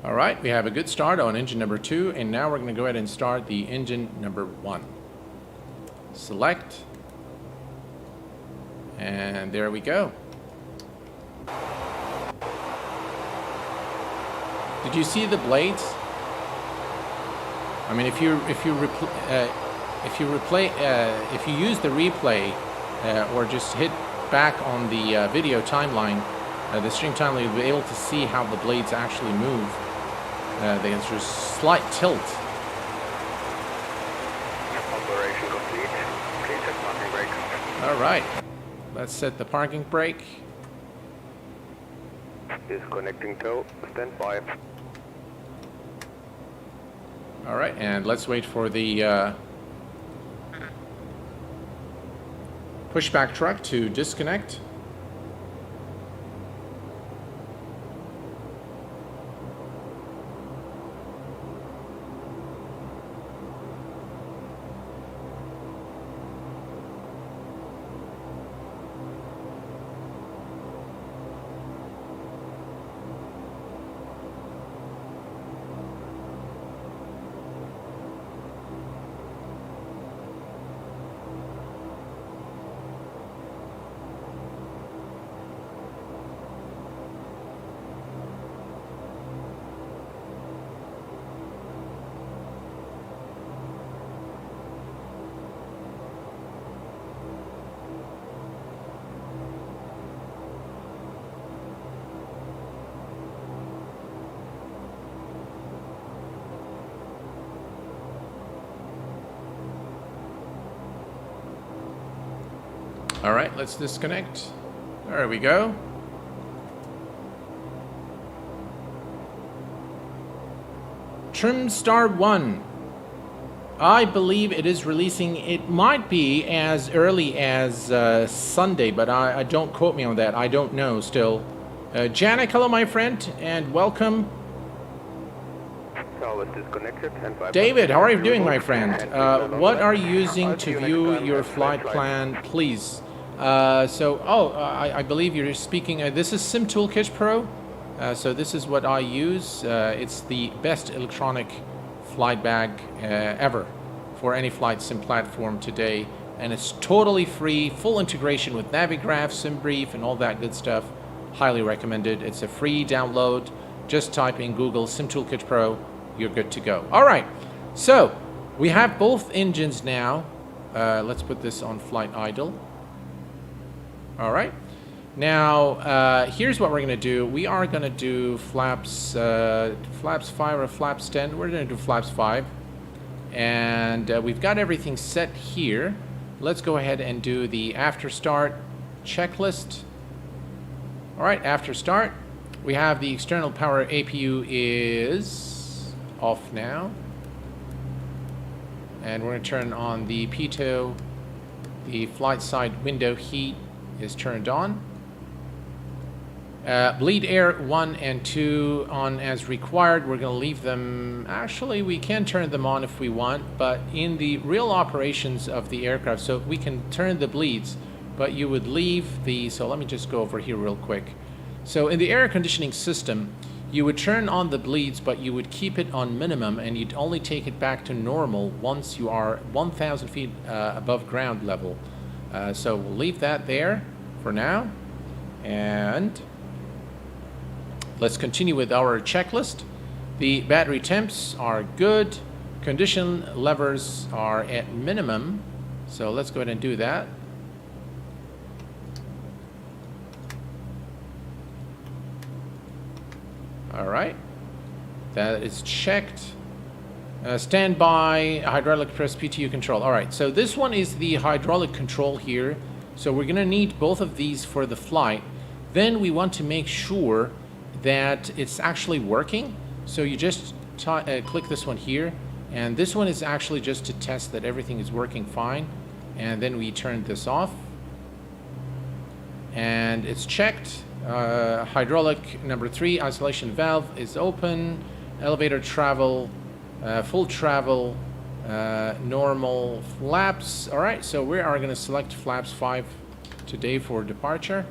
All right, we have a good start on engine number 2, and now we're going to go ahead and start the engine number 1. Select. And there we go. Did you see the blades? I mean, if you use the replay or just hit back on the video timeline, the stream timeline, you'll be able to see how the blades actually move. There's a slight tilt. Operation complete. Please set parking brake. All right, let's set the parking brake. Disconnecting tow. Stand by. All right, and let's wait for the pushback truck to disconnect. All right, let's disconnect. There we go. Trim Star 1. I believe it is releasing. It might be as early as Sunday, but I don't quote me on that. I don't know still. Janek, hello, my friend, and welcome. David, how are you doing, my friend? What are you using to view your flight plan, please? I believe you're speaking. This is Sim Toolkit Pro. So this is what I use. It's the best electronic flight bag ever for any flight sim platform today, and it's totally free, full integration with Navigraph, SimBrief, and all that good stuff. Highly recommended. It's a free download. Just type in Google Sim Toolkit Pro. You're good to go. All right, so we have both engines now. Let's put this on flight idle. All right. Now, here's what we're going to do. We are going to do flaps 5 or flaps 10. We're going to do flaps 5. And we've got everything set here. Let's go ahead and do the after start checklist. All right, after start, we have the external power APU is off now. And we're going to turn on the pitot. The flight side window heat is turned on. Bleed air 1 and 2 on as required. We're going to leave them. Actually, we can turn them on if we want, but in the real operations of the aircraft, so we can turn the bleeds, but you would leave the, so let me just go over here real quick. So in the air conditioning system, you would turn on the bleeds, but you would keep it on minimum, and you'd only take it back to normal once you are 1,000 feet above ground level. So we'll leave that there for now. And let's continue with our checklist. The battery temps are good. Condition levers are at minimum. So let's go ahead and do that. All right. That is checked. Standby hydraulic press PTU control. All right. So this one is the hydraulic control here. So we're going to need both of these for the flight. Then we want to make sure that it's actually working. So you just click this one here, and this one is actually just to test that everything is working fine. And then we turn this off, and it's checked. Hydraulic number 3 isolation valve is open. Elevator travel, full travel, normal flaps. All right, so we are going to select flaps 5 today for departure.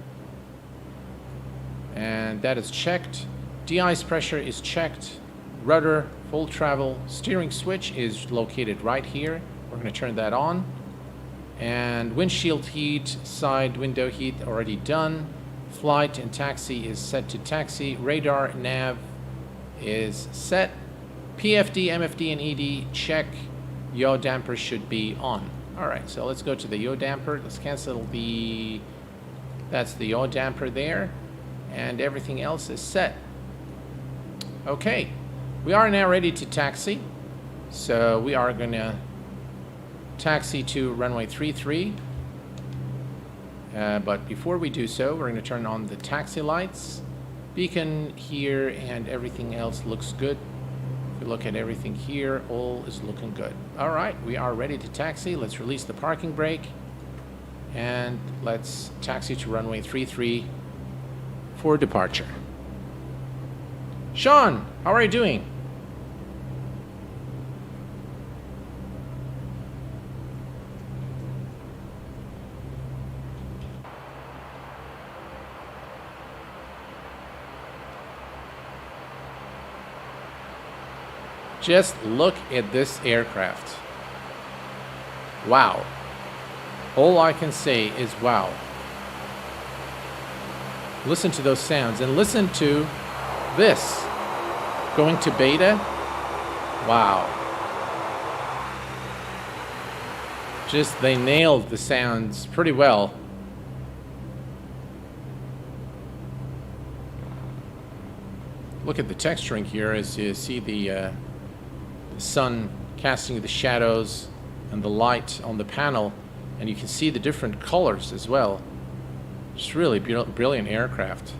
And that is checked. De-ice pressure is checked. Rudder, full travel. Steering switch is located right here. We're going to turn that on. And windshield heat, side window heat already done. Flight and taxi is set to taxi. Radar, nav is set. PFD, MFD, and ED check. Yaw damper should be on. All right, so let's go to the yaw damper. Let's cancel the, that's the yaw damper there. And everything else is set. Okay, we are now ready to taxi. So we are going to taxi to runway 33. But before we do so, we're going to turn on the taxi lights. Beacon here, and everything else looks good. If you look at everything here, all is looking good. All right, we are ready to taxi. Let's release the parking brake. And let's taxi to runway 33 for departure. Sean, how are you doing? Just look at this aircraft. Wow. All I can say is wow. Listen to those sounds, and listen to this. Going to beta. Wow. Just, they nailed the sounds pretty well. Look at the texturing here as you see the sun casting the shadows and the light on the panel. And you can see the different colors as well. It's really brilliant aircraft.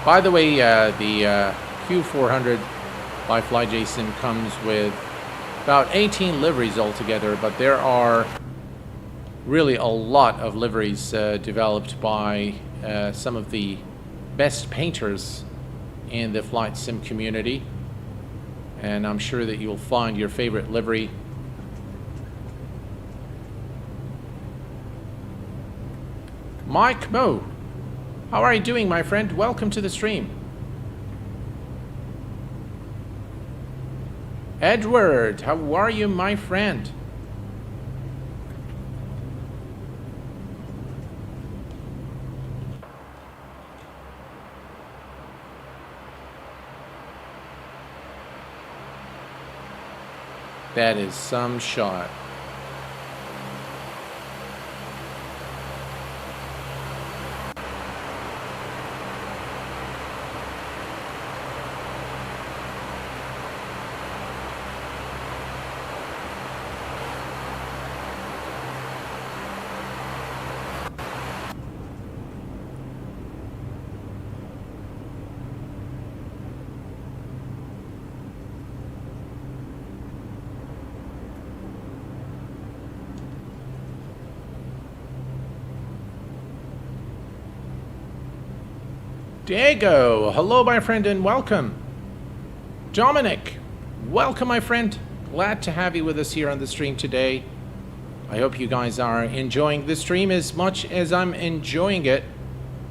By the way, the Q400 by FlyJSim comes with about 18 liveries altogether, but there are really a lot of liveries developed by some of the best painters in the FlyJSim community, and I'm sure that you'll find your favorite livery. Mike Mo, how are you doing, my friend? Welcome to the stream. Edward, how are you, my friend? That is some shot. Diego, hello my friend and welcome. Dominic, welcome my friend. Glad to have you with us here on the stream today. I hope you guys are enjoying the stream as much as I'm enjoying it.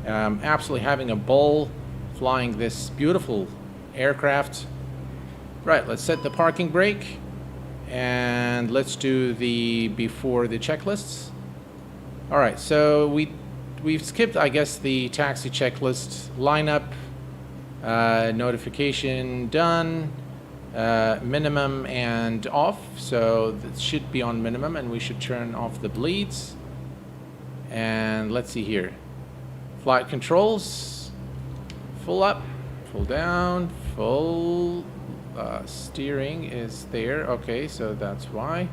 Absolutely having a ball flying this beautiful aircraft. Right, let's set the parking brake and let's do the before the checklists. All right, so we've skipped, I guess, the taxi checklist. Lineup, notification done, minimum and off. So that should be on minimum, and we should turn off the bleeds. And let's see here. Flight controls, full up, full down, full steering is there. Okay, so that's why.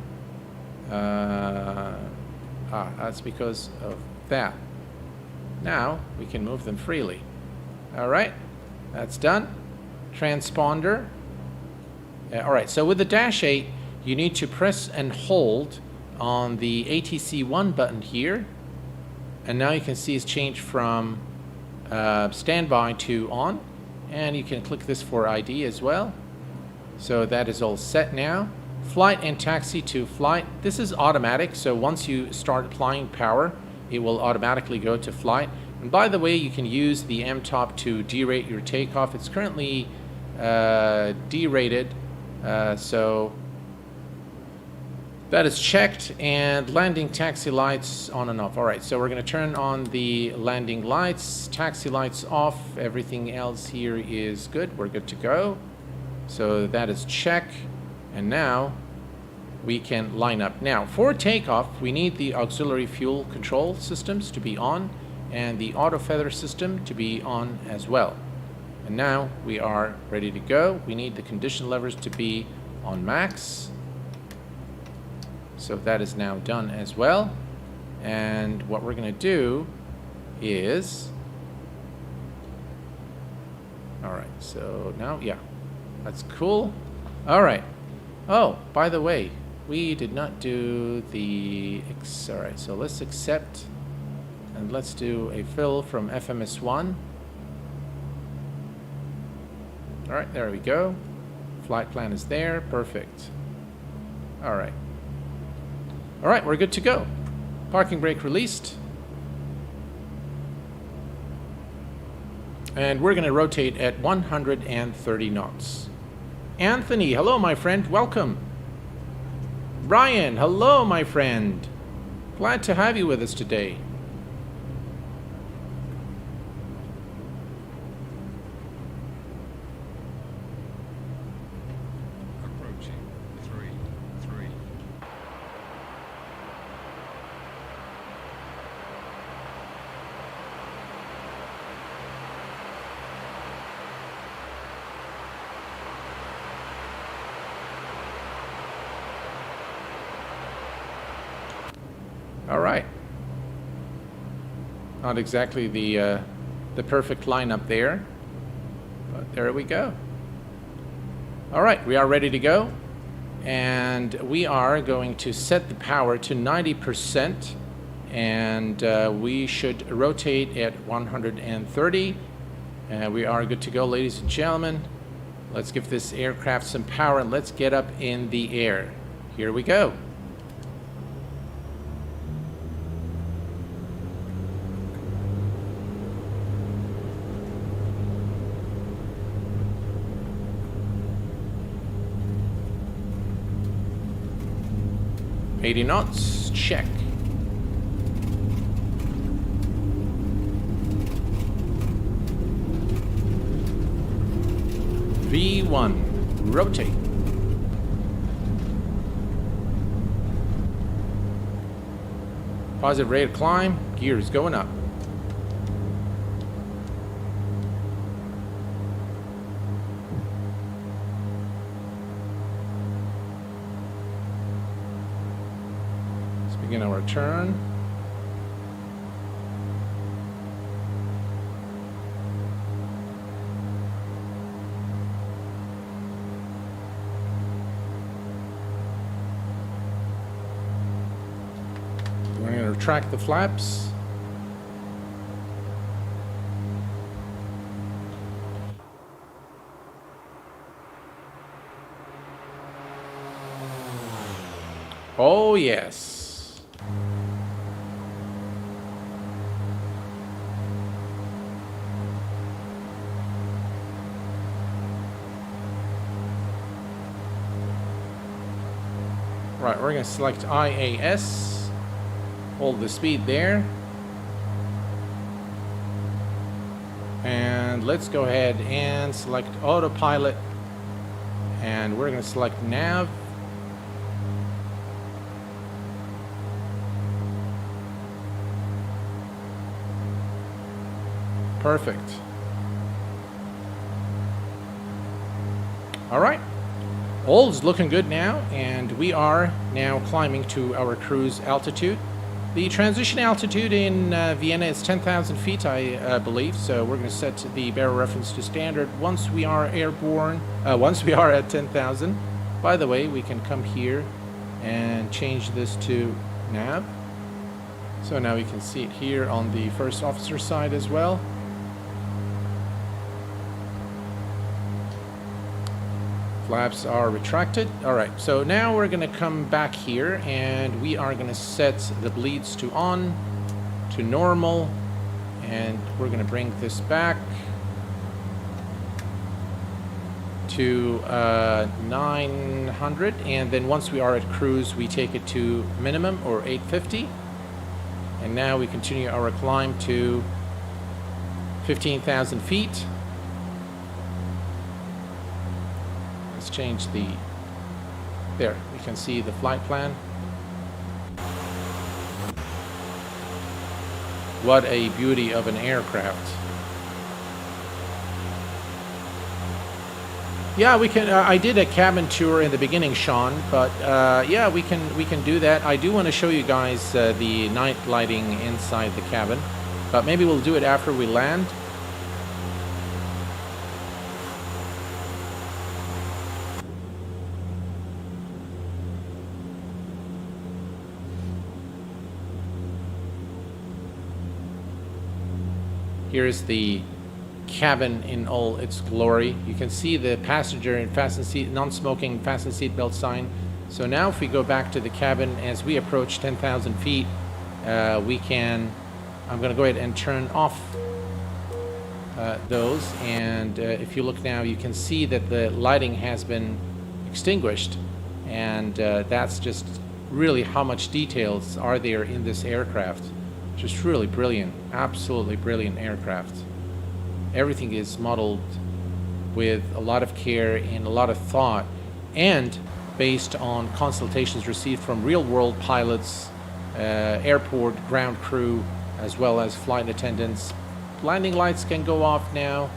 That's because of that. Now we can move them freely. All right, that's done. Transponder. All right, so with the Dash 8, you need to press and hold on the ATC1 button here. And now you can see it's changed from standby to on. And you can click this for ID as well. So that is all set now. Flight and taxi to flight. This is automatic, so once you start applying power, it will automatically go to flight. And by the way, you can use the MTOP to derate your takeoff. It's currently derated, so that is checked. And landing taxi lights on and off. All right, so we're going to turn on the landing lights, taxi lights off. Everything else here is good. We're good to go. So that is check. And now we can line up. Now for takeoff, we need the auxiliary fuel control systems to be on and the auto feather system to be on as well. And now we are ready to go. We need the condition levers to be on max. So that is now done as well. And what we're going to do is, all right, so now, yeah, that's cool. All right. Oh, by the way, we did not do the, all right, so let's accept and let's do a fill from FMS1. All right, there we go. Flight plan is there, perfect. All right. All right, we're good to go. Parking brake released. And we're gonna rotate at 130 knots. Anthony, hello my friend, welcome. Ryan, hello my friend. Glad to have you with us today. Approaching 3-3. Not exactly the perfect lineup there, but there we go. All right, we are ready to go, and we are going to set the power to 90%, and we should rotate at 130, and we are good to go, ladies and gentlemen. Let's give this aircraft some power, and let's get up in the air. Here we go. knots, check. V1, rotate. Positive rate of climb, gears going up. Begin our turn. We're going to retract the flaps. Oh yes. Right, we're going to select IAS, hold the speed there, and let's go ahead and select autopilot, and we're going to select nav. Perfect. All right. All is looking good now, and we are now climbing to our cruise altitude. The transition altitude in Vienna is 10,000 feet, I believe, so we're going to set the barrel reference to standard once we are airborne, once we are at 10,000. By the way, we can come here and change this to nav. So now we can see it here on the first officer side as well. Flaps are retracted. All right, so now we're going to come back here, and we are going to set the bleeds to on, to normal, and we're going to bring this back to 900, and then once we are at cruise, we take it to minimum, or 850, and now we continue our climb to 15,000 feet. Change the, there we can see the flight plan. What a beauty of an aircraft. Yeah, we can I did a cabin tour in the beginning, Sean, but yeah, we can do that. I do want to show you guys the night lighting inside the cabin, but maybe we'll do it after we land. Here's the cabin in all its glory. You can see the passenger and fasten seat, non-smoking fasten seatbelt sign. So now if we go back to the cabin as we approach 10,000 feet, we can, I'm going to go ahead and turn off those. And if you look now, you can see that the lighting has been extinguished. And that's just really how much details are there in this aircraft. Just really brilliant, absolutely brilliant aircraft. Everything is modeled with a lot of care and a lot of thought, and based on consultations received from real-world pilots, airport ground crew, as well as flight attendants. Landing lights can go off now,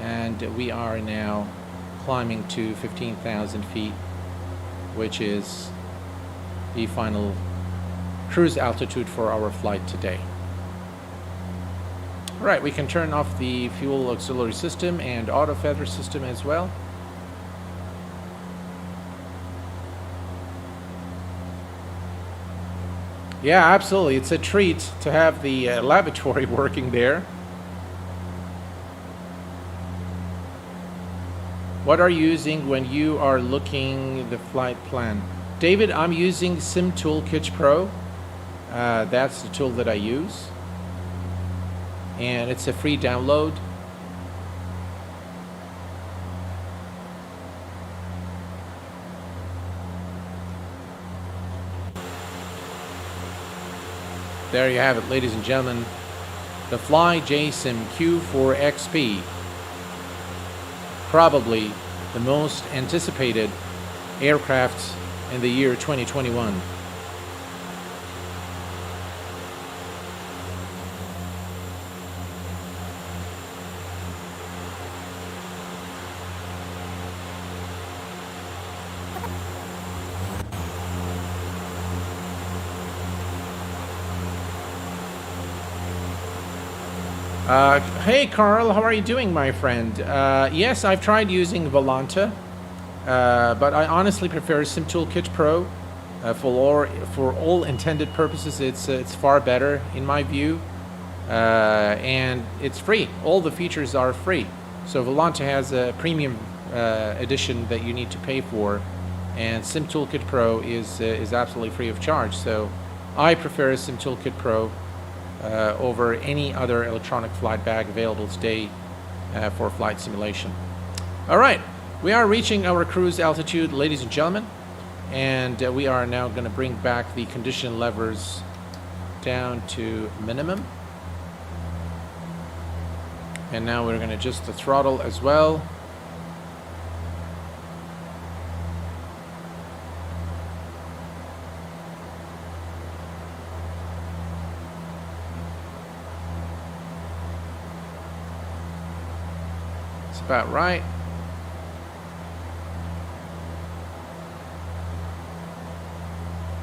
and we are now climbing to 15,000 feet, which is the final cruise altitude for our flight today. Right, we can turn off the fuel auxiliary system and auto feather system as well. Yeah, absolutely. It's a treat to have the lavatory working there. What are you using when you are looking the flight plan? David, I'm using Sim Toolkit Pro. That's the tool that I use. And it's a free download. There you have it, ladies and gentlemen. The FlyJSim Q4XP. Probably the most anticipated aircraft in the year 2021. Hey Carl, how are you doing, my friend? Yes, I've tried using Volanta, but I honestly prefer Sim Toolkit Pro. For all intended purposes, it's far better in my view, and it's free. All the features are free. So Volanta has a premium edition that you need to pay for, and Sim Toolkit Pro is absolutely free of charge. So I prefer Sim Toolkit Pro over any other electronic flight bag available today for flight simulation. All right, we are reaching our cruise altitude, ladies and gentlemen, and we are now going to bring back the condition levers down to minimum. And now we're going to adjust the throttle as well. About right.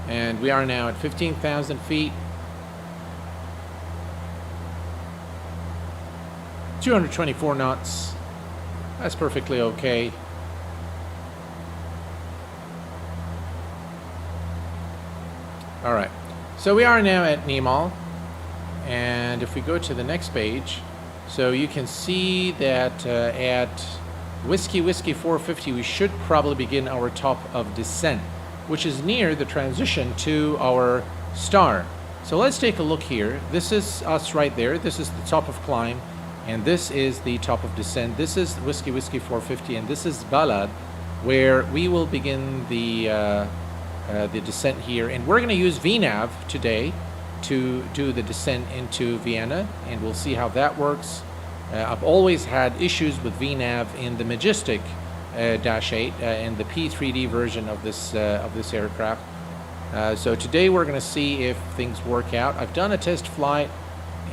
And we are now at 15,000 feet. 224 knots. That's perfectly okay. All right. So we are now at Nimal. And if we go to the next page, so you can see that at Whiskey 450, we should probably begin our top of descent, which is near the transition to our star. So let's take a look here. This is us right there. This is the top of climb, and this is the top of descent. This is Whiskey 450, and this is Balad, where we will begin the descent here. And we're going to use VNAV today to do the descent into Vienna, and we'll see how that works. I've always had issues with VNAV in the Majestic Dash 8 and the P3D version of this aircraft. So today we're going to see if things work out. I've done a test flight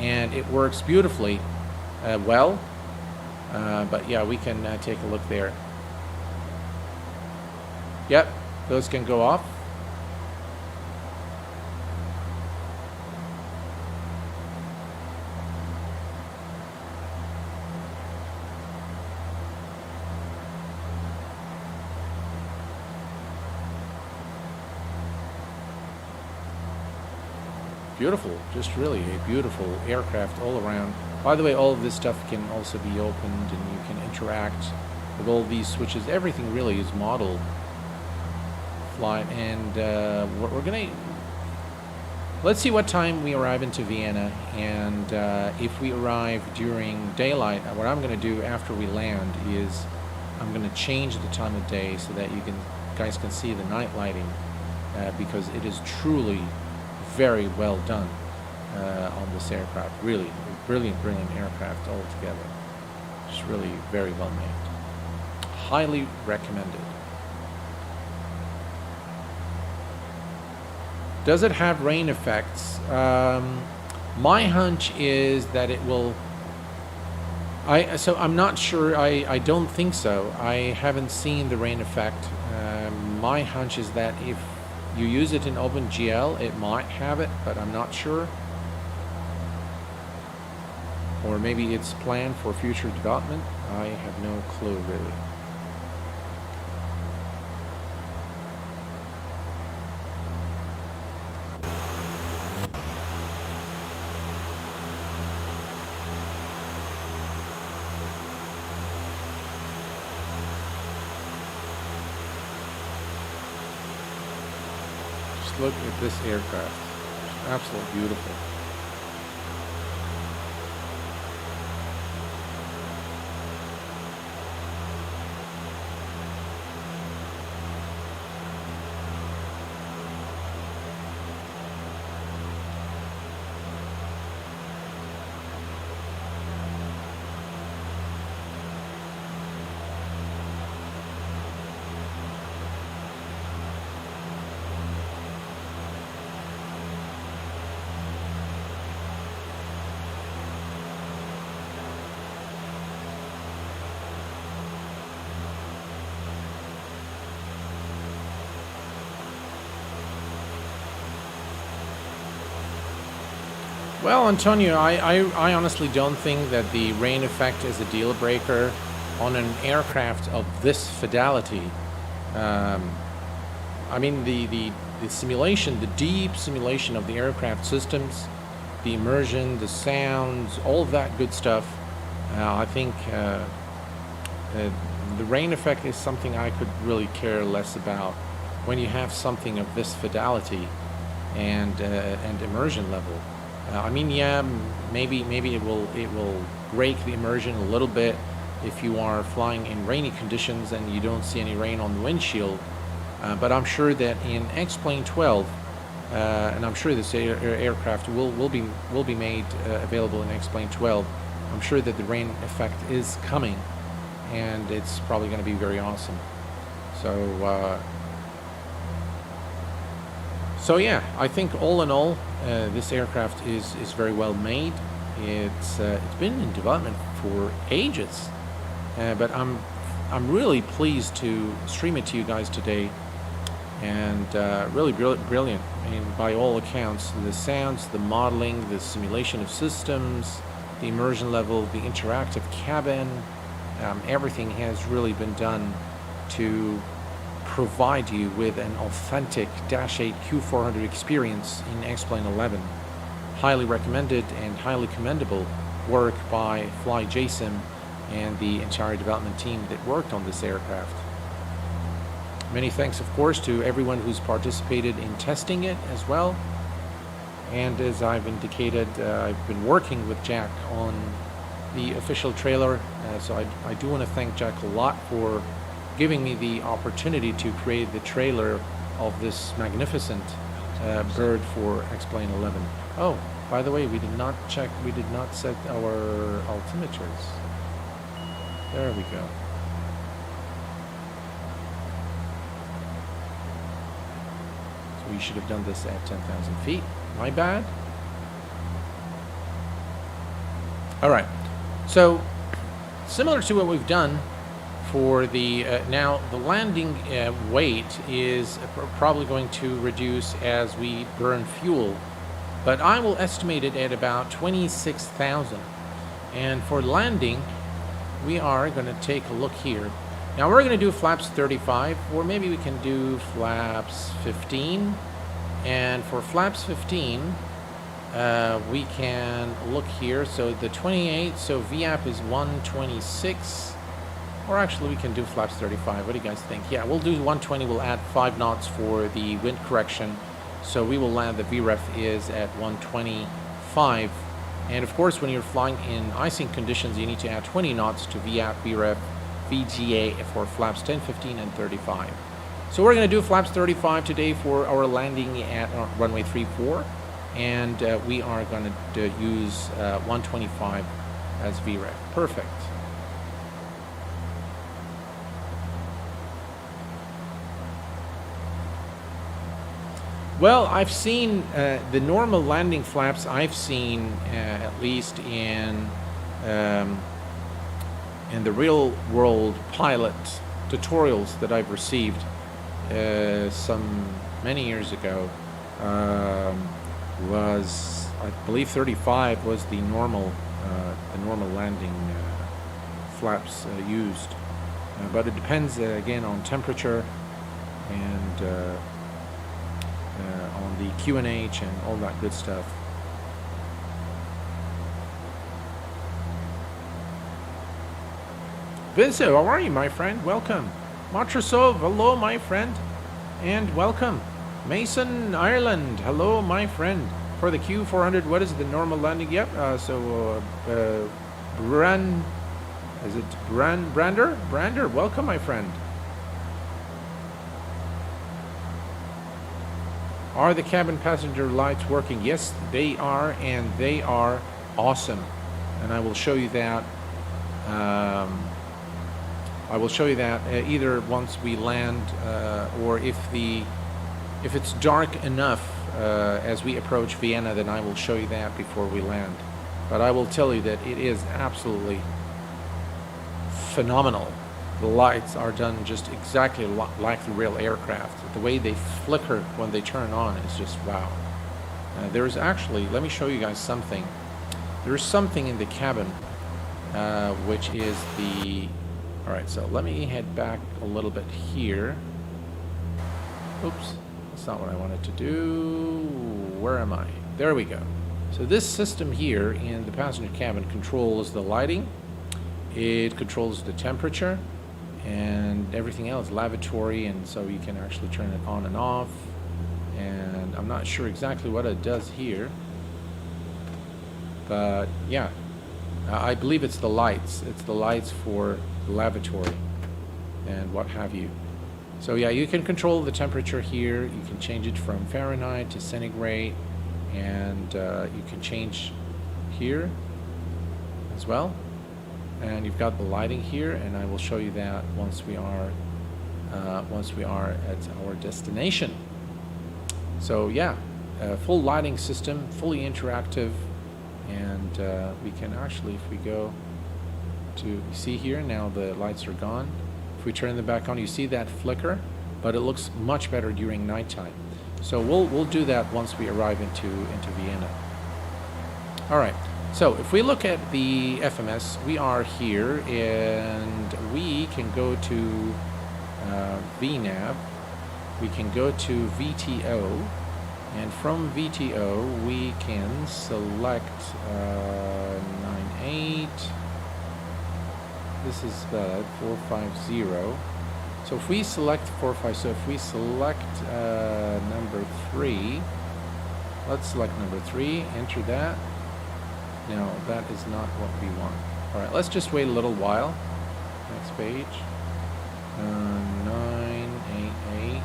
and it works beautifully well, but yeah, we can take a look there. Yep, those can go off. Beautiful, just really a beautiful aircraft all around. By the way, all of this stuff can also be opened and you can interact with all these switches. Everything really is model flight, and we're gonna, let's see what time we arrive into Vienna, and if we arrive during daylight, what I'm gonna do after we land is I'm gonna change the time of day so that you guys can see the night lighting, because it is truly very well done on this aircraft. Really brilliant aircraft altogether. Just really very well made. Highly recommended. Does it have rain effects? My hunch is that it will. So I'm not sure. I don't think so. I haven't seen the rain effect. My hunch is that if you use it in OpenGL, it might have it, but I'm not sure. or maybe it's planned for future development. I have no clue really. Just look at this aircraft. It's absolutely beautiful. Well, Antonio, I honestly don't think that the rain effect is a deal breaker on an aircraft of this fidelity. I mean, the simulation, the deep simulation of the aircraft systems, the immersion, the sounds, all of that good stuff, I think the rain effect is something I could really care less about when you have something of this fidelity and immersion level. I mean, yeah, maybe it will break the immersion a little bit if you are flying in rainy conditions and you don't see any rain on the windshield. But I'm sure that in X-Plane 12, and I'm sure this aircraft will be made available in X-Plane 12. I'm sure that the rain effect is coming, and it's probably going to be very awesome. So yeah, I think all in all, this aircraft is very well made. It's been in development for ages, but I'm really pleased to stream it to you guys today, and really brilliant. I mean, by all accounts, the sounds, the modeling, the simulation of systems, the immersion level, the interactive cabin, everything has really been done to provide you with an authentic Dash 8 Q400 experience in X-Plane 11. Highly recommended and highly commendable work by FlyJSim and the entire development team that worked on this aircraft. Many thanks, of course, to everyone who's participated in testing it as well. And as I've indicated, I've been working with Jack on the official trailer, so I do want to thank Jack a lot for giving me the opportunity to create the trailer of this magnificent bird for X-Plane 11. Oh, by the way, we did not set our altimeters. There we go. So we should have done this at 10,000 feet. My bad. All right. So similar to what we've done for the now the landing weight is probably going to reduce as we burn fuel, but I will estimate it at about 26,000. And for landing, we are going to take a look here. Now we're going to do flaps 35, or maybe we can do flaps 15. And for flaps 15, we can look here. So the 28, so VAP is 126. Or actually, we can do flaps 35. What do you guys think? Yeah, we'll do 120. We'll add 5 knots for the wind correction. So we will land, the VREF is at 125. And of course, when you're flying in icing conditions, you need to add 20 knots to VAP, VREF, VGA for flaps 10, 15, and 35. So we're going to do flaps 35 today for our landing at runway 34. And we are going to use 125 as VREF. Perfect. Well, I've seen the normal landing flaps I've seen, at least in the real world pilot tutorials that I've received many years ago, was, I believe 35 was the normal the normal landing flaps used. But it depends again on temperature and on the QNH and all that good stuff. Vince, how are you, my friend? Welcome. Matrasov, hello, my friend, and welcome. Mason, Ireland, hello, my friend. For the Q400, what is the normal landing? Yep. Brander, welcome, my friend. Are the cabin passenger lights working? Yes, they are, and they are awesome. And I will show you that. Either once we land, or if it's dark enough as we approach Vienna, then I will show you that before we land. But I will tell you that it is absolutely phenomenal. The lights are done just exactly like the real aircraft. The way they flicker when they turn on is just wow. There's actually, let me show you guys something. There's something in the cabin which is the... Alright, so let me head back a little bit here. Oops, that's not what I wanted to do. Where am I? There we go. So this system here in the passenger cabin controls the lighting, it controls the temperature, and everything else, lavatory, and so you can actually turn it on and off. And I'm not sure exactly what it does here, but yeah, I believe it's the lights. It's the lights for the lavatory and what have you. So yeah, you can control the temperature here. You can change it from Fahrenheit to centigrade, and you can change here as well. And you've got the lighting here, and I will show you that once we are at our destination. So yeah, full lighting system, fully interactive, and we can actually, if we go to see here, now the lights are gone. If we turn them back on, you see that flicker, but it looks much better during nighttime. So we'll do that once we arrive into Vienna. All right. So if we look at the FMS, we are here, and we can go to VNAV. We can go to VTO, and from VTO we can select 98. This is 450. So if we select 45, so if we select number 3, let's select number 3, enter that. No, that is not what we want. All right, let's just wait a little while. Next page. 988.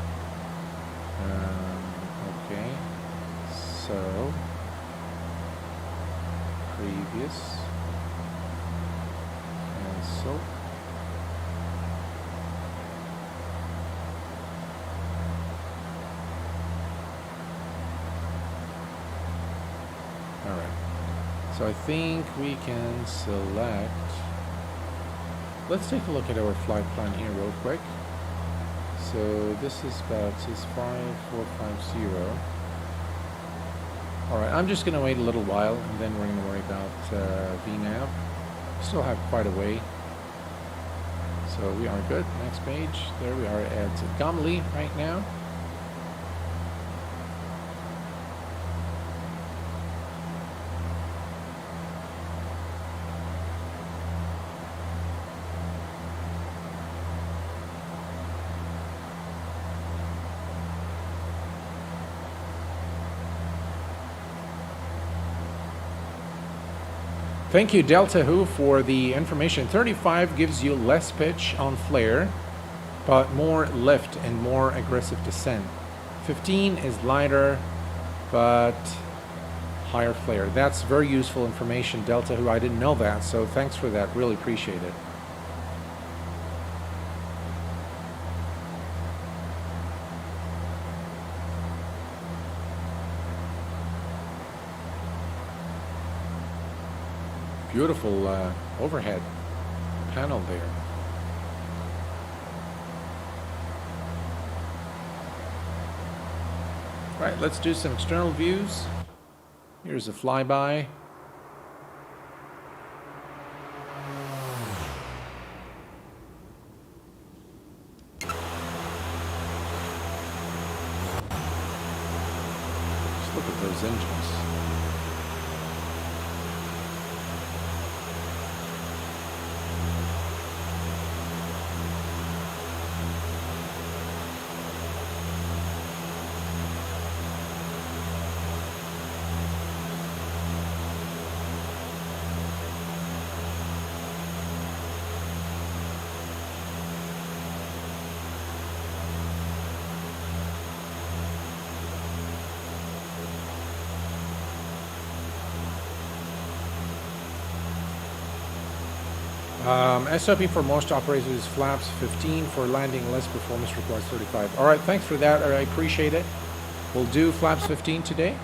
Okay. So previous. Cancel. All right. So I think we can select, let's take a look at our flight plan here real quick. So this is about 65450. Alright, I'm just going to wait a little while, and then we're going to worry about VNAV. Still have quite a way. So we are good. Next page. There we are at Gamli right now. Thank you, Delta Who, for the information. 35 gives you less pitch on flare, but more lift and more aggressive descent. 15 is lighter, but higher flare. That's very useful information, Delta Who. I didn't know that, so thanks for that. Really appreciate it. Beautiful overhead panel there. Right, let's do some external views. Here's a flyby. Look at those engines. SOP for most operators is flaps 15, for landing less performance requires 35. All right, thanks for that. I appreciate it. We'll do flaps 15 today.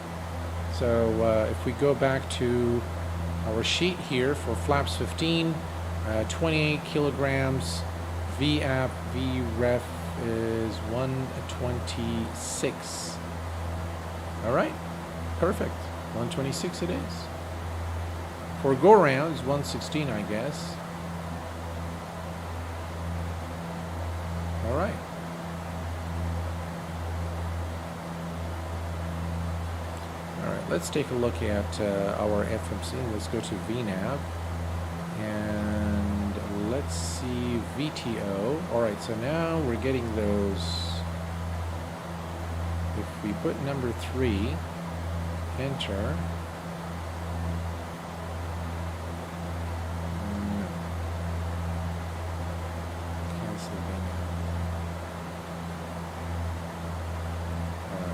So if we go back to our sheet here for flaps 15, 28 kilograms, VAP, VREF is 126. All right, perfect. 126 it is. For go rounds, 116, I guess. All right. All right, let's take a look at our FMC. Let's go to VNAV and let's see VTO. All right, so now we're getting those. If we put number 3, enter.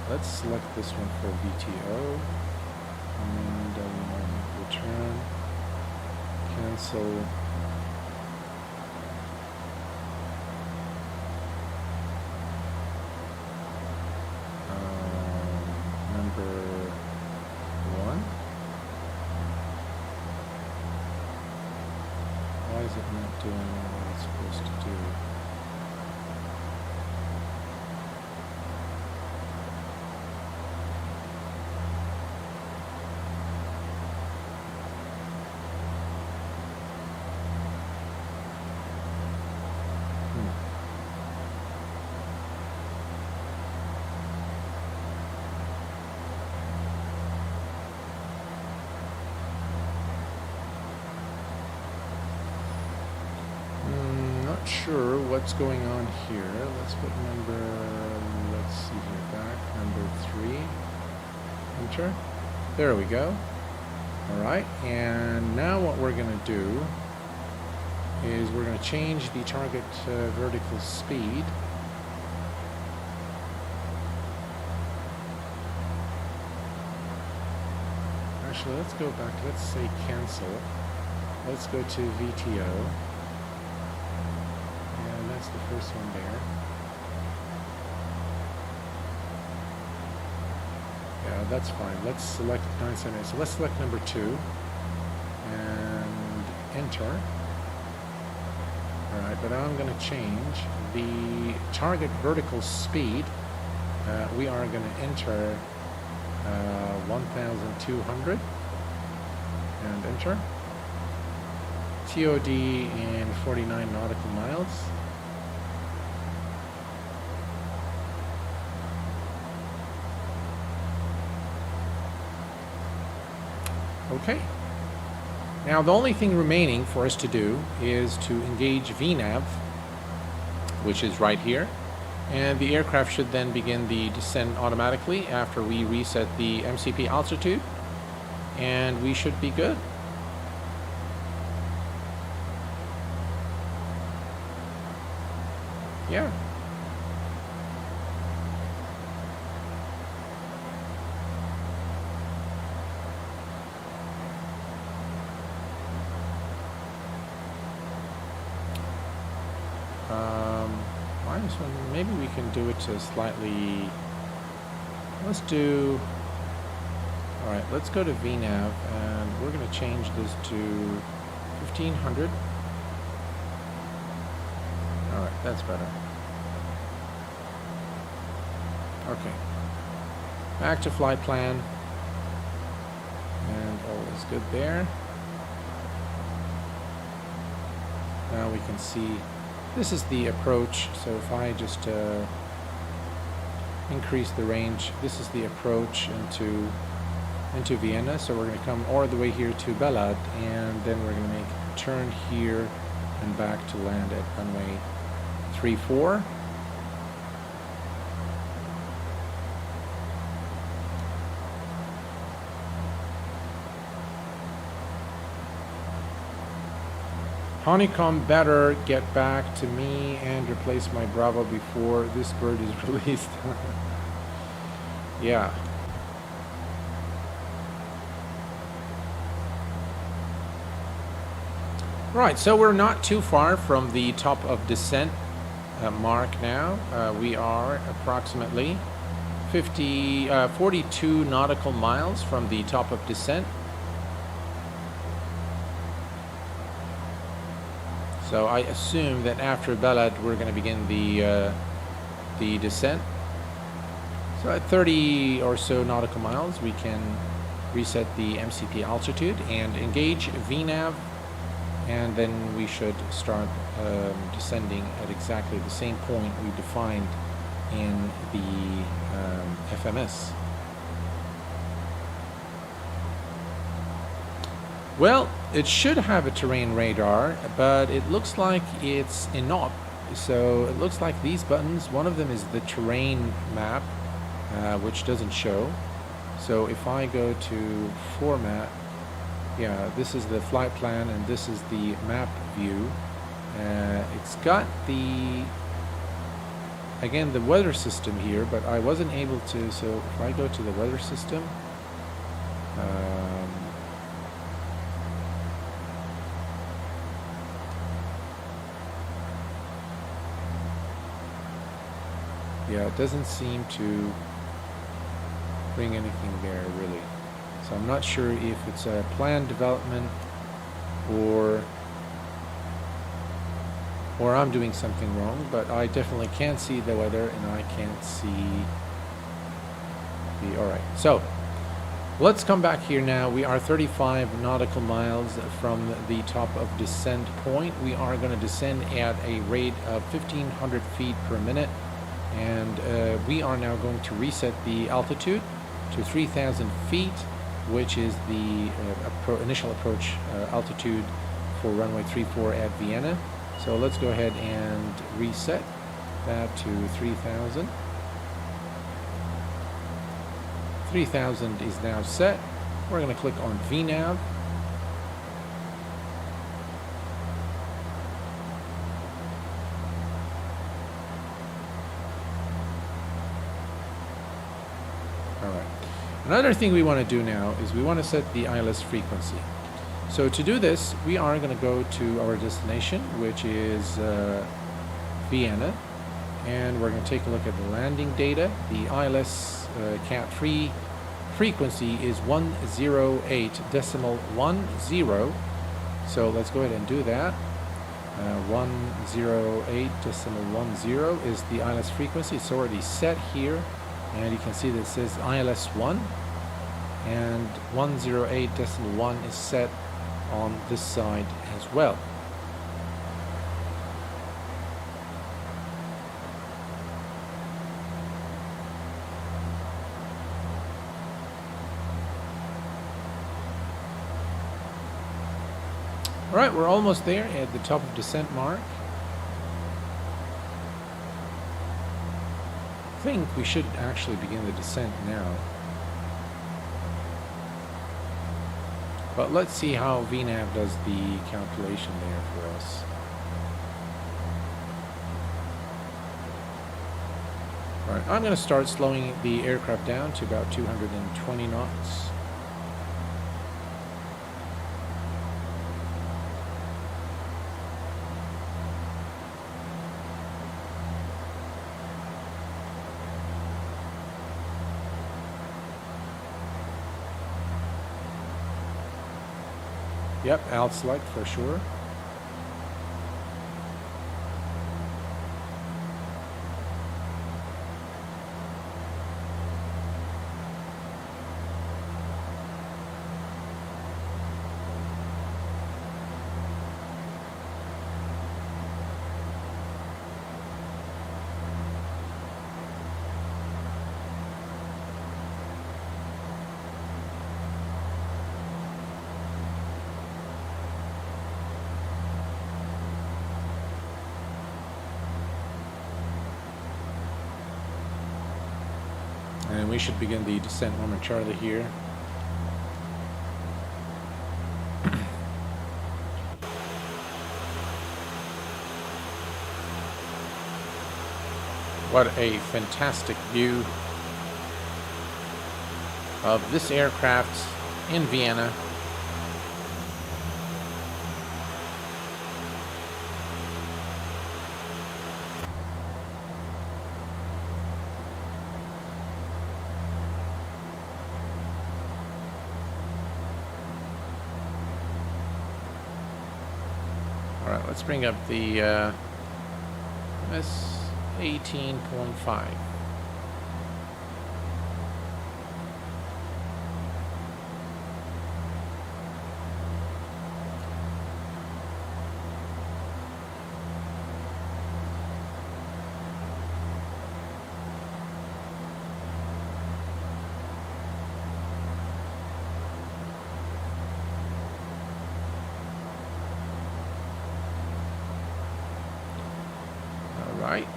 Let's select this one for VTO and return, cancel, number 1. Why is it not doing what it's supposed to do? Sure what's going on here. Let's put let's see here, back, number 3, enter. There we go. All right, and now what we're going to do is we're going to change the target vertical speed. Actually, let's go back. Let's say cancel. Let's go to VTO. That's the first one there. Yeah, that's fine. Let's select 978. So let's select number 2 and enter. All right, but I'm going to change the target vertical speed. We are going to enter 1,200 and enter. TOD in 49 nautical miles. Okay. Now the only thing remaining for us to do is to engage VNAV, which is right here, and the aircraft should then begin the descent automatically after we reset the MCP altitude, and we should be good. Yeah. Maybe we can do it to slightly. Let's do. All right, let's go to VNAV, and we're going to change this to 1500. All right, that's better. Okay. Back to flight plan, and all is good there. Now we can see. This is the approach, so if I just increase the range. This is the approach into Vienna, so we're going to come all the way here to Belad, and then we're going to make a turn here and back to land at runway 34. Honeycomb better get back to me and replace my Bravo before this bird is released. Yeah. Right, so we're not too far from the top of descent mark now. We are approximately 42 nautical miles from the top of descent. So I assume that after Belad we're going to begin the descent. So at 30 or so nautical miles we can reset the MCP altitude and engage VNAV, and then we should start descending at exactly the same point we defined in the FMS. Well, it should have a terrain radar, but it looks like it's inop. So it looks like these buttons, one of them is the terrain map, which doesn't show. So if I go to format, yeah, this is the flight plan and this is the map view. It's got the, again, the weather system here, but I wasn't able to, so if I go to the weather system, yeah, it doesn't seem to bring anything there really. So I'm not sure if it's a planned development or I'm doing something wrong, but I definitely can't see the weather and I can't see the, alright. So let's come back here now. We are 35 nautical miles from the top of descent point. We are going to descend at a rate of 1,500 feet per minute. And we are now going to reset the altitude to 3,000 feet, which is the initial approach altitude for runway 34 at Vienna. So let's go ahead and reset that to 3,000. 3,000 is now set. We're going to click on VNAV. Another thing we want to do now is we want to set the ILS frequency. So to do this, we are going to go to our destination, which is Vienna, and we're going to take a look at the landing data. The ILS Cat 3 frequency is 108.10. So let's go ahead and do that. 108.10 is the ILS frequency. It's already set here. And you can see that it says ILS 1, and 108.1 is set on this side as well. All right, we're almost there at the top of descent mark. I think we should actually begin the descent now. But let's see how VNAV does the calculation there for us. Alright, I'm going to start slowing the aircraft down to about 220 knots. Yep, alt select for sure. And we should begin the descent momentarily here. What a fantastic view of this aircraft in Vienna. All right, let's bring up the S18.5. All right.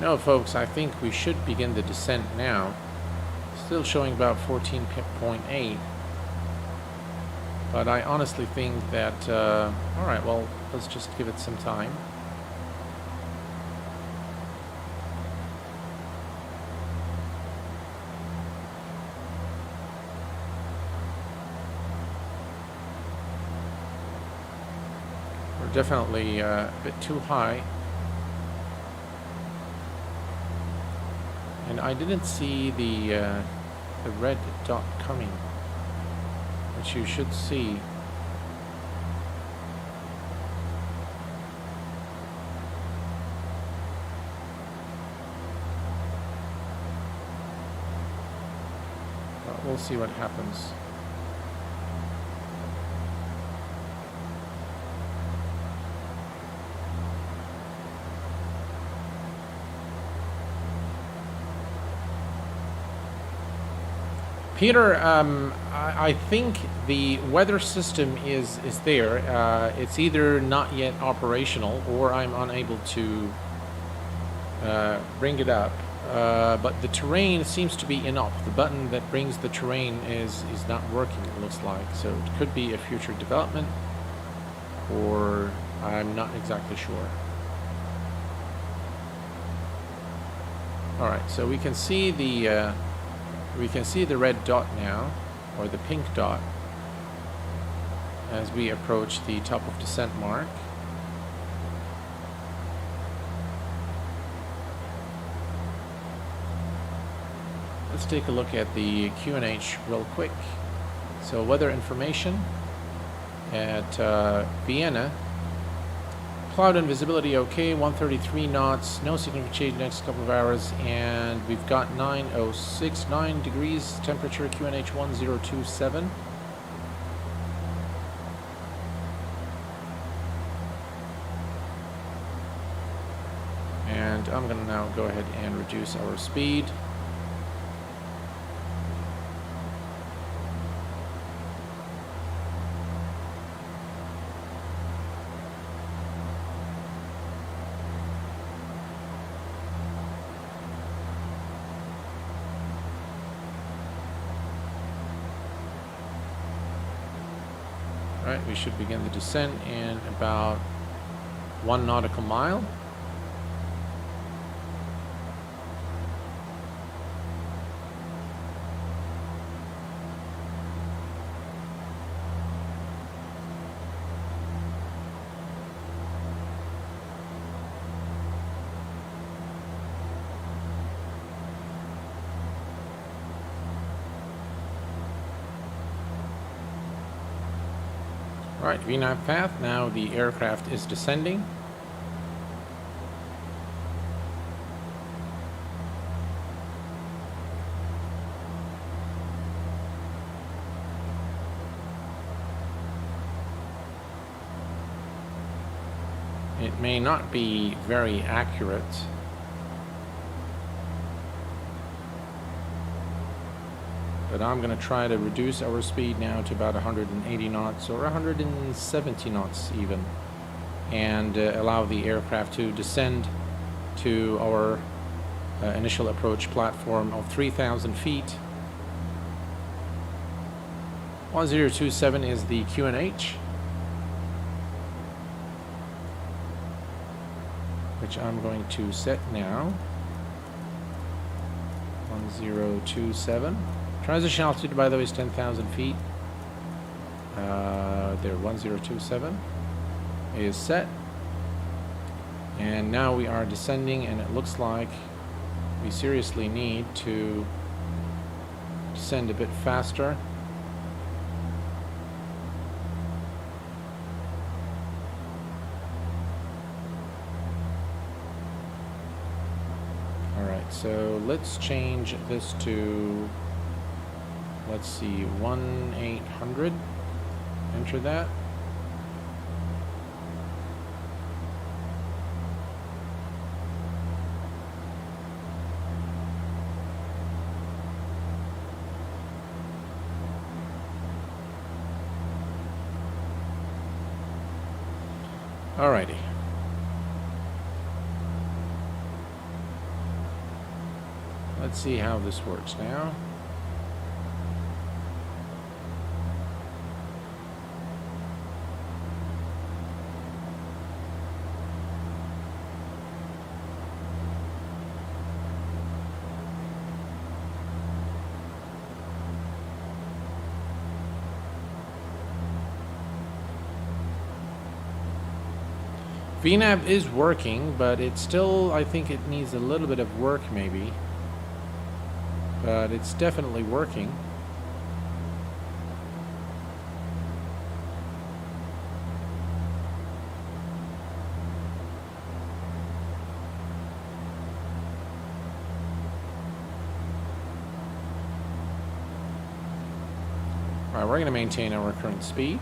No, folks, I think we should begin the descent now. Still showing about 14.8. But I honestly think that, all right, well, let's just give it some time. We're definitely a bit too high. And I didn't see the red dot coming, which you should see. But we'll see what happens. Peter, I think the weather system is there. It's either not yet operational or I'm unable to bring it up. But the terrain seems to be enough. The button that brings the terrain is not working, it looks like. So it could be a future development, or I'm not exactly sure. All right, so we can see the red dot now, or the pink dot, as we approach the top of descent mark. Let's take a look at the QNH real quick. So weather information at Vienna. Cloud and visibility okay, 133 knots, no significant change next couple of hours, and we've got 9 degrees temperature, QNH 1027. And I'm going to now go ahead and reduce our speed. Right, we should begin the descent in about 1 nautical mile. All right, VNAV path. Now the aircraft is descending. It may not be very accurate. But I'm going to try to reduce our speed now to about 180 knots or 170 knots even, and allow the aircraft to descend to our initial approach platform of 3,000 feet. 1027 is the QNH, which I'm going to set now. 1027. Transition altitude, by the way, is 10,000 feet. There, 1027 is set. And now we are descending, and it looks like we seriously need to descend a bit faster. Alright, so let's change this to, let's see, 1800. Enter that. Alrighty. Let's see how this works now. VNAV is working, but it's still, I think it needs a little bit of work maybe. But it's definitely working. Alright, we're going to maintain our current speed.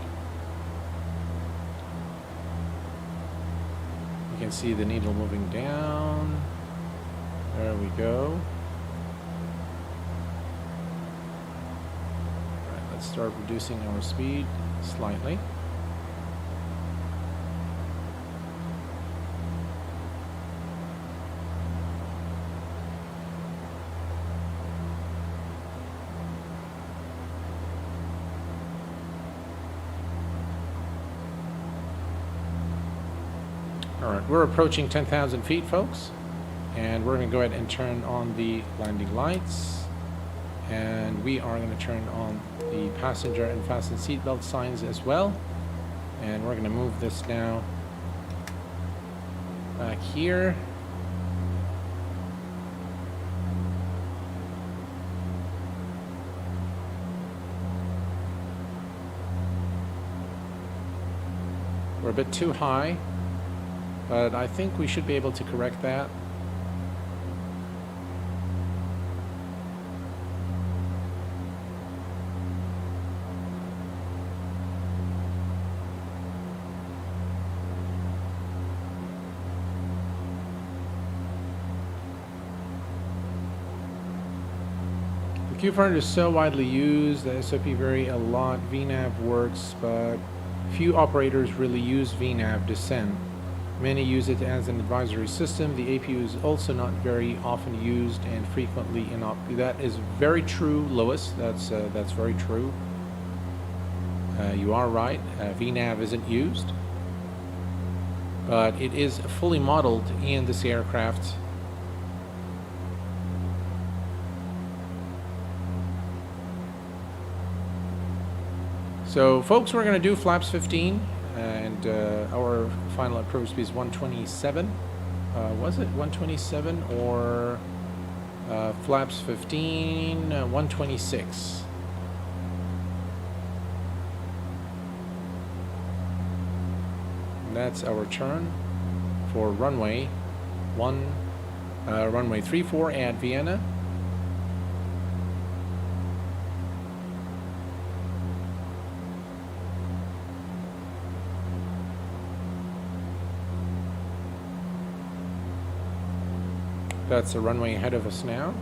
You can see the needle moving down. There we go. Alright, let's start reducing our speed slightly. Alright, we're approaching 10,000 feet, folks, and we're going to go ahead and turn on the landing lights, and we are going to turn on the passenger and fasten seatbelt signs as well, and we're going to move this now back here. We're a bit too high, but I think we should be able to correct that. The Q400 is so widely used, the SOP vary a lot, VNAV works, but few operators really use VNAV descent. Many use it as an advisory system. The APU is also not very often used and frequently inoperative. That is very true, Lois. That's very true. You are right. VNAV isn't used, but it is fully modeled in this aircraft. So, folks, we're going to do flaps 15. And our final approach speed is 127. Was it 127 or flaps 15? 126. And that's our turn for runway 34 at Vienna. That's the runway ahead of us now.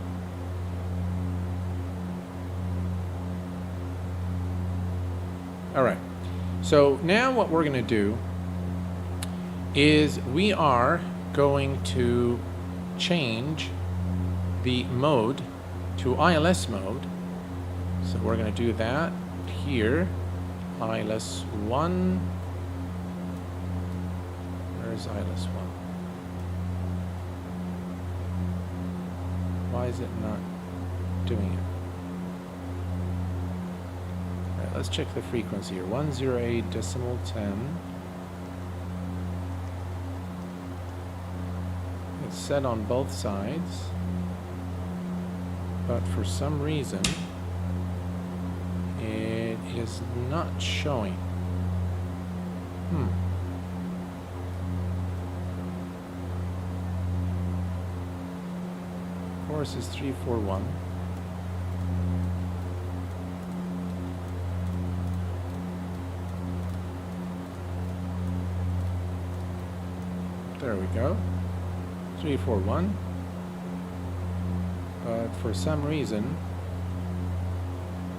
All right. So now what we're going to do is we are going to change the mode to ILS mode. So we're going to do that here. ILS 1. Where's ILS 1? Why is it not doing it? All right, let's check the frequency here. 108.10. It's set on both sides, but for some reason it is not showing. Course is 341. There we go. 341. But for some reason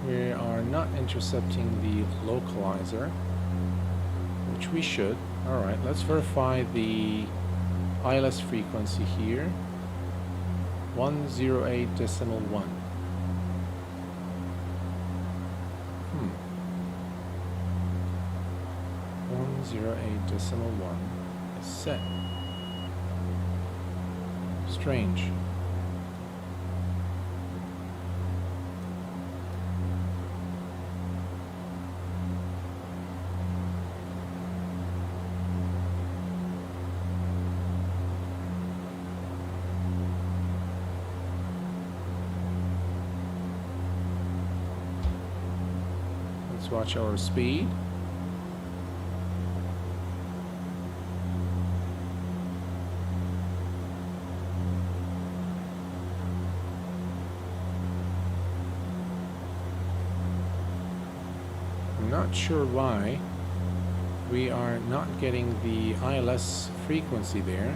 we are not intercepting the localizer, which we should. Alright, let's verify the ILS frequency here. 108.1. 108.1 is set. Strange. Let's watch our speed. I'm not sure why we are not getting the ILS frequency there.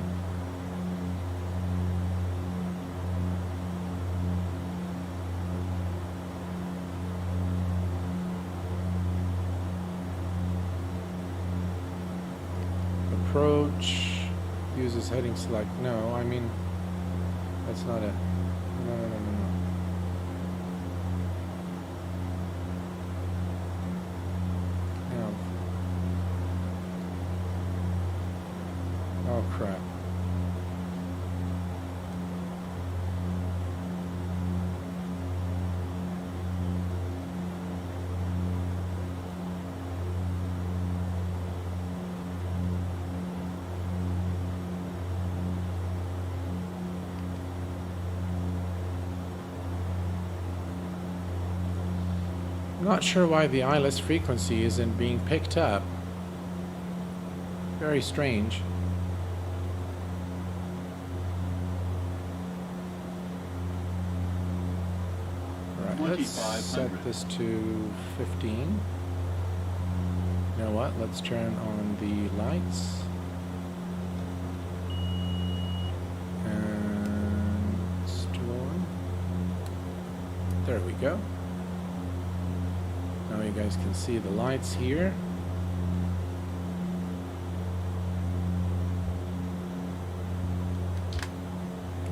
Approach uses heading select. No, I mean that's not it. No. No. Oh crap. Not sure why the ILS frequency isn't being picked up. Very strange. Alright, let's set this to 15. You know what? Let's turn on the lights. And storm. There we go. Now you guys can see the lights here.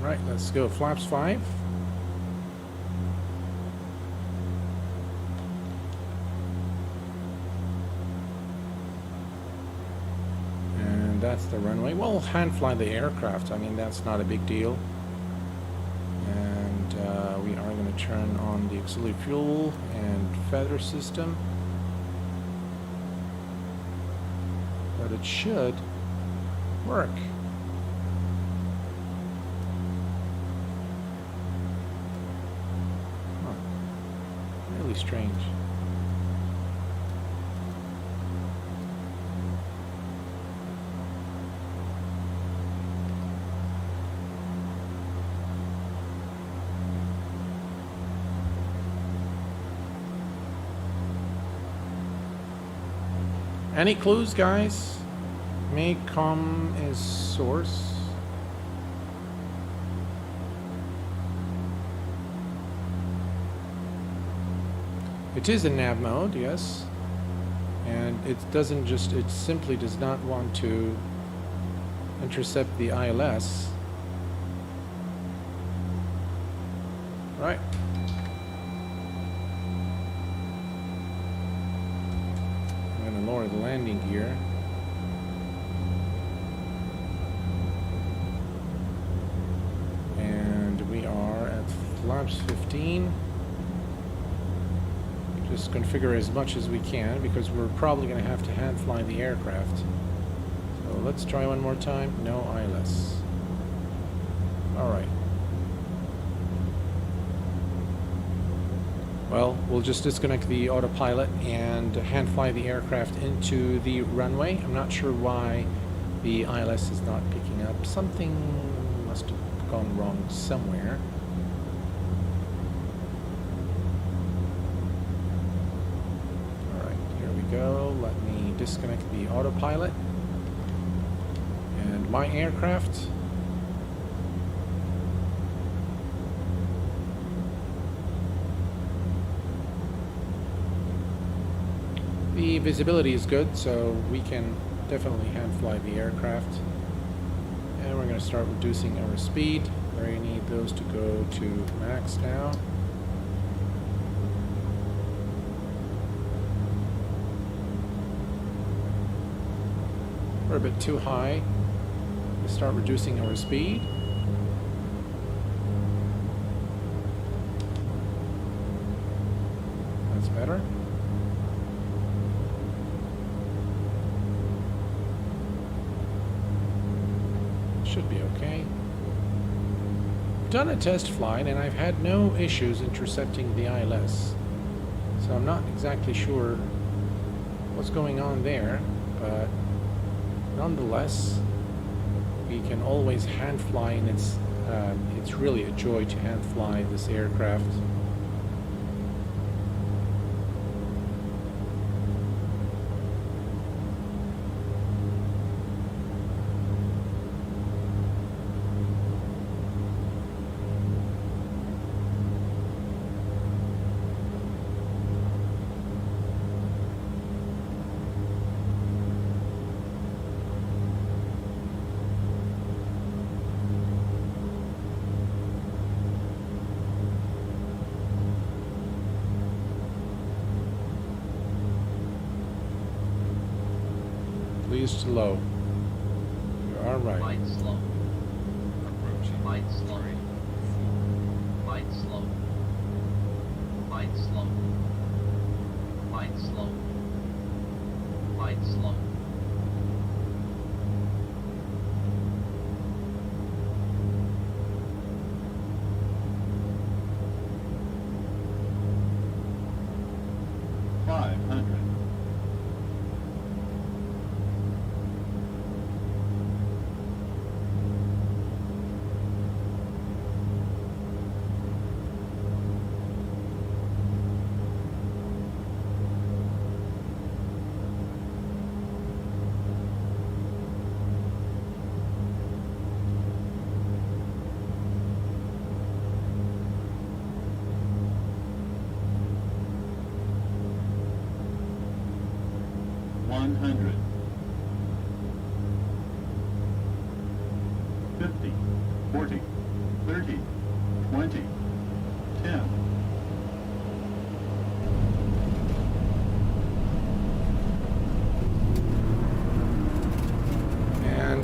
Right, let's go flaps 5. And that's the runway. We'll hand fly the aircraft. I mean, that's not a big deal. And we are going to turn on the auxiliary fuel and feather system. But it should work. Huh. Really strange. Any clues, guys? Maycom is source. It is in nav mode, yes. And it doesn't just, it simply does not want to intercept the ILS. Right. I'm going to lower the landing gear. And we are at flaps 15. Just configure as much as we can because we're probably going to have to hand fly the aircraft. So let's try one more time. No ILS. Alright. Well, we'll just disconnect the autopilot and hand fly the aircraft into the runway. I'm not sure why the ILS is not picking up. Something must have gone wrong somewhere. Alright, here we go. Let me disconnect the autopilot. And my aircraft. The visibility is good, so we can definitely hand fly the aircraft. And we're going to start reducing our speed. We need those to go to max now. We're a bit too high. Let's start reducing our speed. That's better. Should be okay. Done a test flight and I've had no issues intercepting the ILS. So I'm not exactly sure what's going on there, but nonetheless, we can always hand fly, and it's really a joy to hand fly this aircraft. Please to low. You are right. Light slow. Approaching. Light slow. 3, Light slow. Light slow. Light slow. Light slow.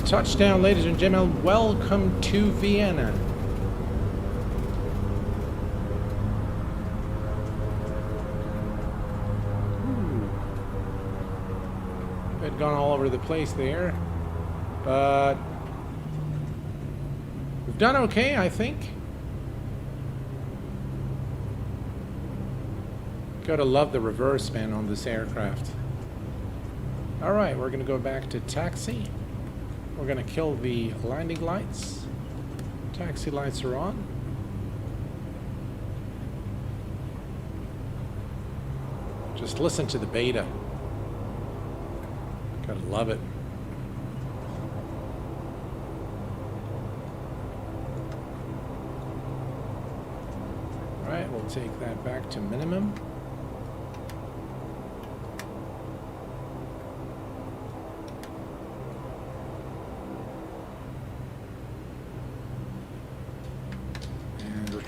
Touchdown, ladies and gentlemen. Welcome to Vienna. Had gone all over the place there, but we've done okay, I think. Gotta love the reverse, man, on this aircraft. All right, we're gonna go back to taxi. We're going to kill the landing lights. Taxi lights are on. Just listen to the beta. Gotta love it. Alright, we'll take that back to minimum.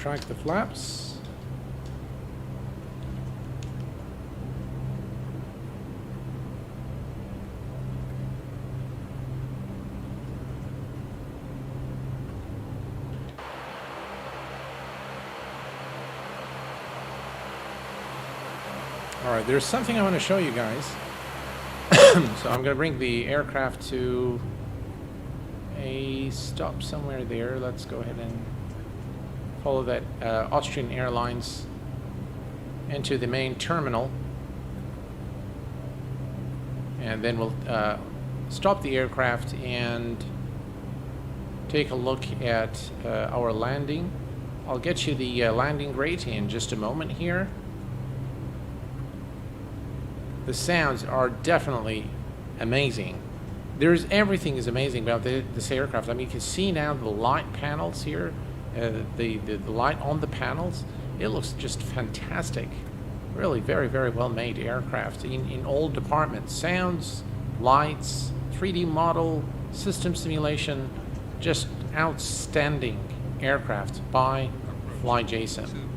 retract the flaps. All right, there's something I want to show you guys. So I'm going to bring the aircraft to a stop somewhere there. Let's go ahead and follow that Austrian Airlines into the main terminal. And then we'll stop the aircraft and take a look at our landing. I'll get you the landing grate in just a moment here. The sounds are definitely amazing. Everything is amazing about this aircraft. I mean, you can see now the light panels here, the light on the panels. It looks just fantastic. Really very, very well made aircraft in all departments. Sounds, lights, 3D model, system simulation. Just outstanding aircraft by FlyJSim.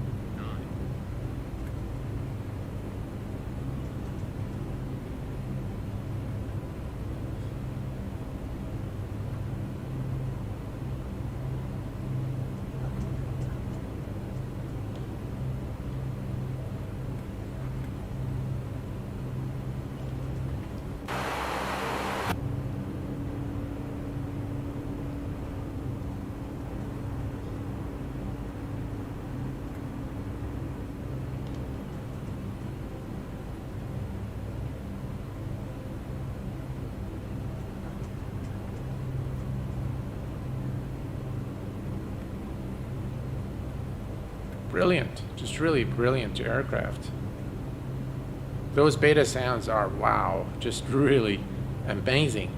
Brilliant, just really brilliant aircraft. Those beta sounds are wow, just really amazing.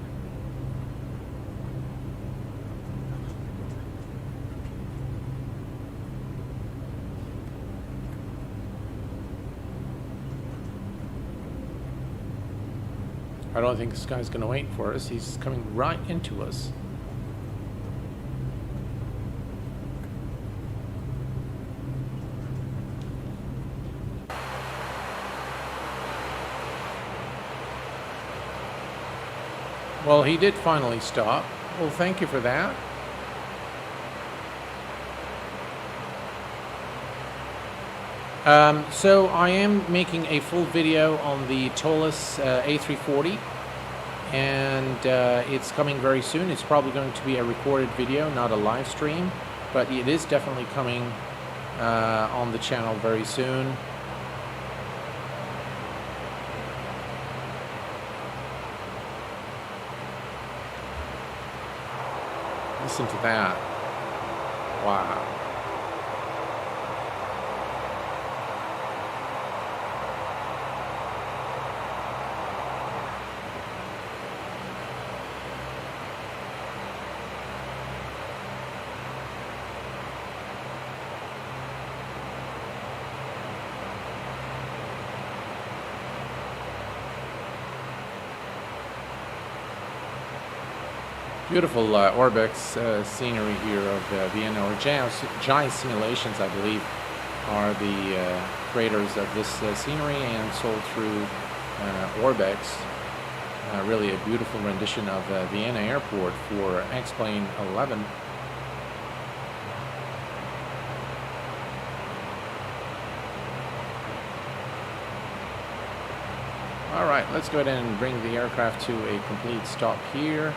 I don't think this guy's gonna wait for us. He's coming right into us. Well, he did finally stop. Well, thank you for that. So I am making a full video on the Tolis A340, and it's coming very soon. It's probably going to be a recorded video, not a live stream, but it is definitely coming on the channel very soon. Listen to that. Wow. Beautiful Orbex scenery here of Vienna, or Jai Simulations, I believe, are the creators of this scenery, and sold through Orbex. Really a beautiful rendition of Vienna Airport for X-Plane 11. All right, let's go ahead and bring the aircraft to a complete stop here.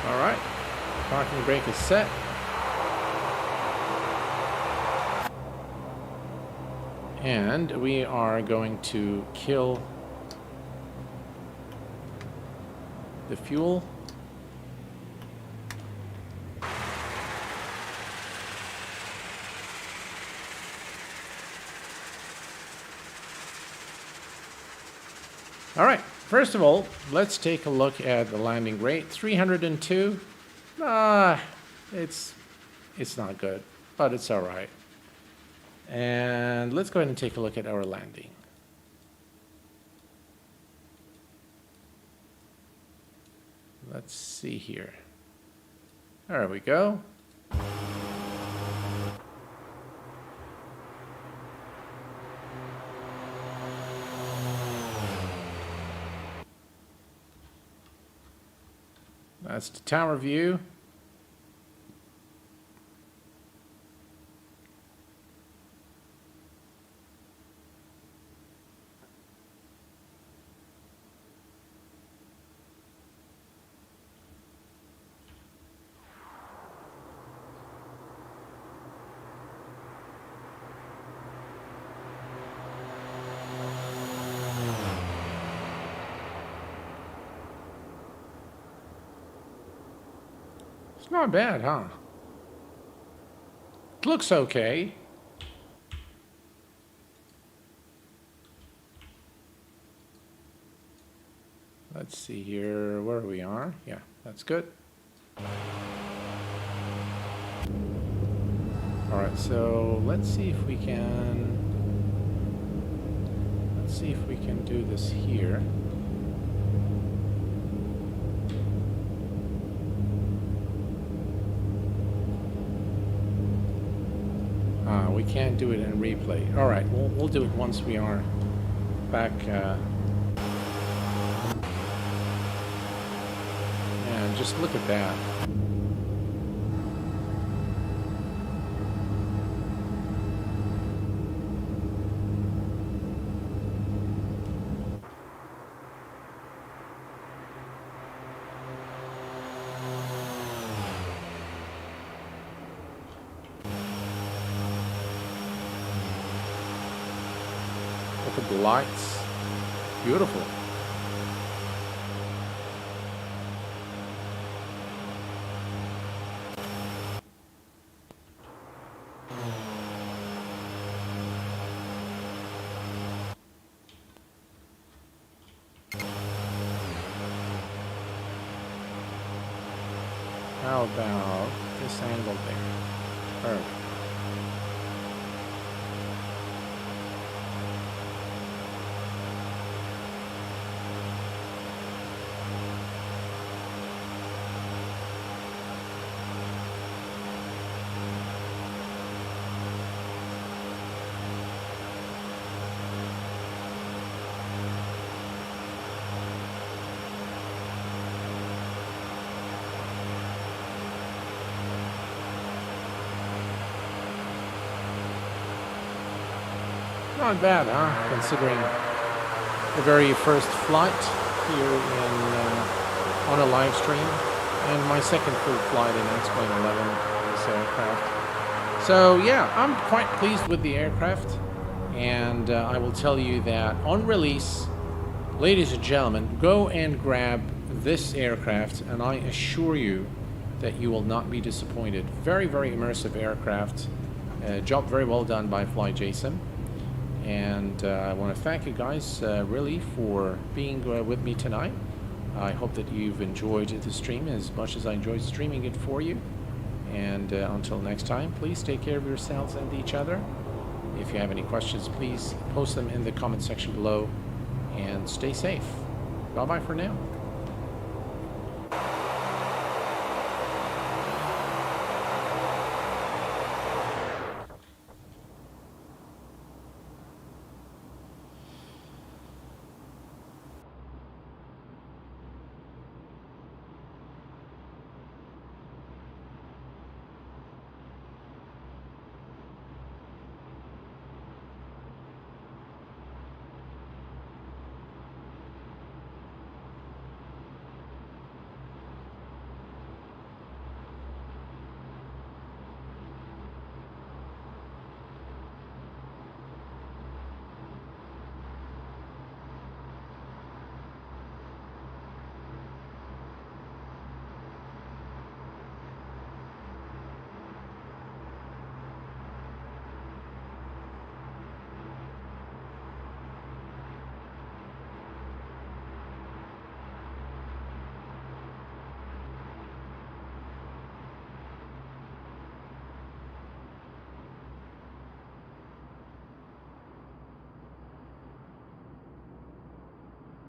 Alright, parking brake is set. And we are going to kill the fuel. Alright. First of all, let's take a look at the landing rate. 302. It's not good, but it's all right. And let's go ahead and take a look at our landing. Let's see here. There we go. That's the tower view. It's not bad, huh? It looks okay. Let's see here where we are. Yeah, that's good. All right, so let's see if we can do this here. We can't do it in replay. All right, we'll do it once we are back. And just look at that. Look at the lights. Beautiful. How about this angle there? Perfect. Not bad, huh? Considering the very first flight here on a live stream, and my second full flight in X-Plane 11 this aircraft. So yeah, I'm quite pleased with the aircraft, and I will tell you that on release, ladies and gentlemen, go and grab this aircraft, and I assure you that you will not be disappointed. Very, very immersive aircraft. Job very well done by FlyJSim. And I want to thank you guys really for being with me tonight. I hope that you've enjoyed the stream as much as I enjoyed streaming it for you. And until next time, please take care of yourselves and each other. If you have any questions, please post them in the comment section below. And stay safe. Bye-bye for now.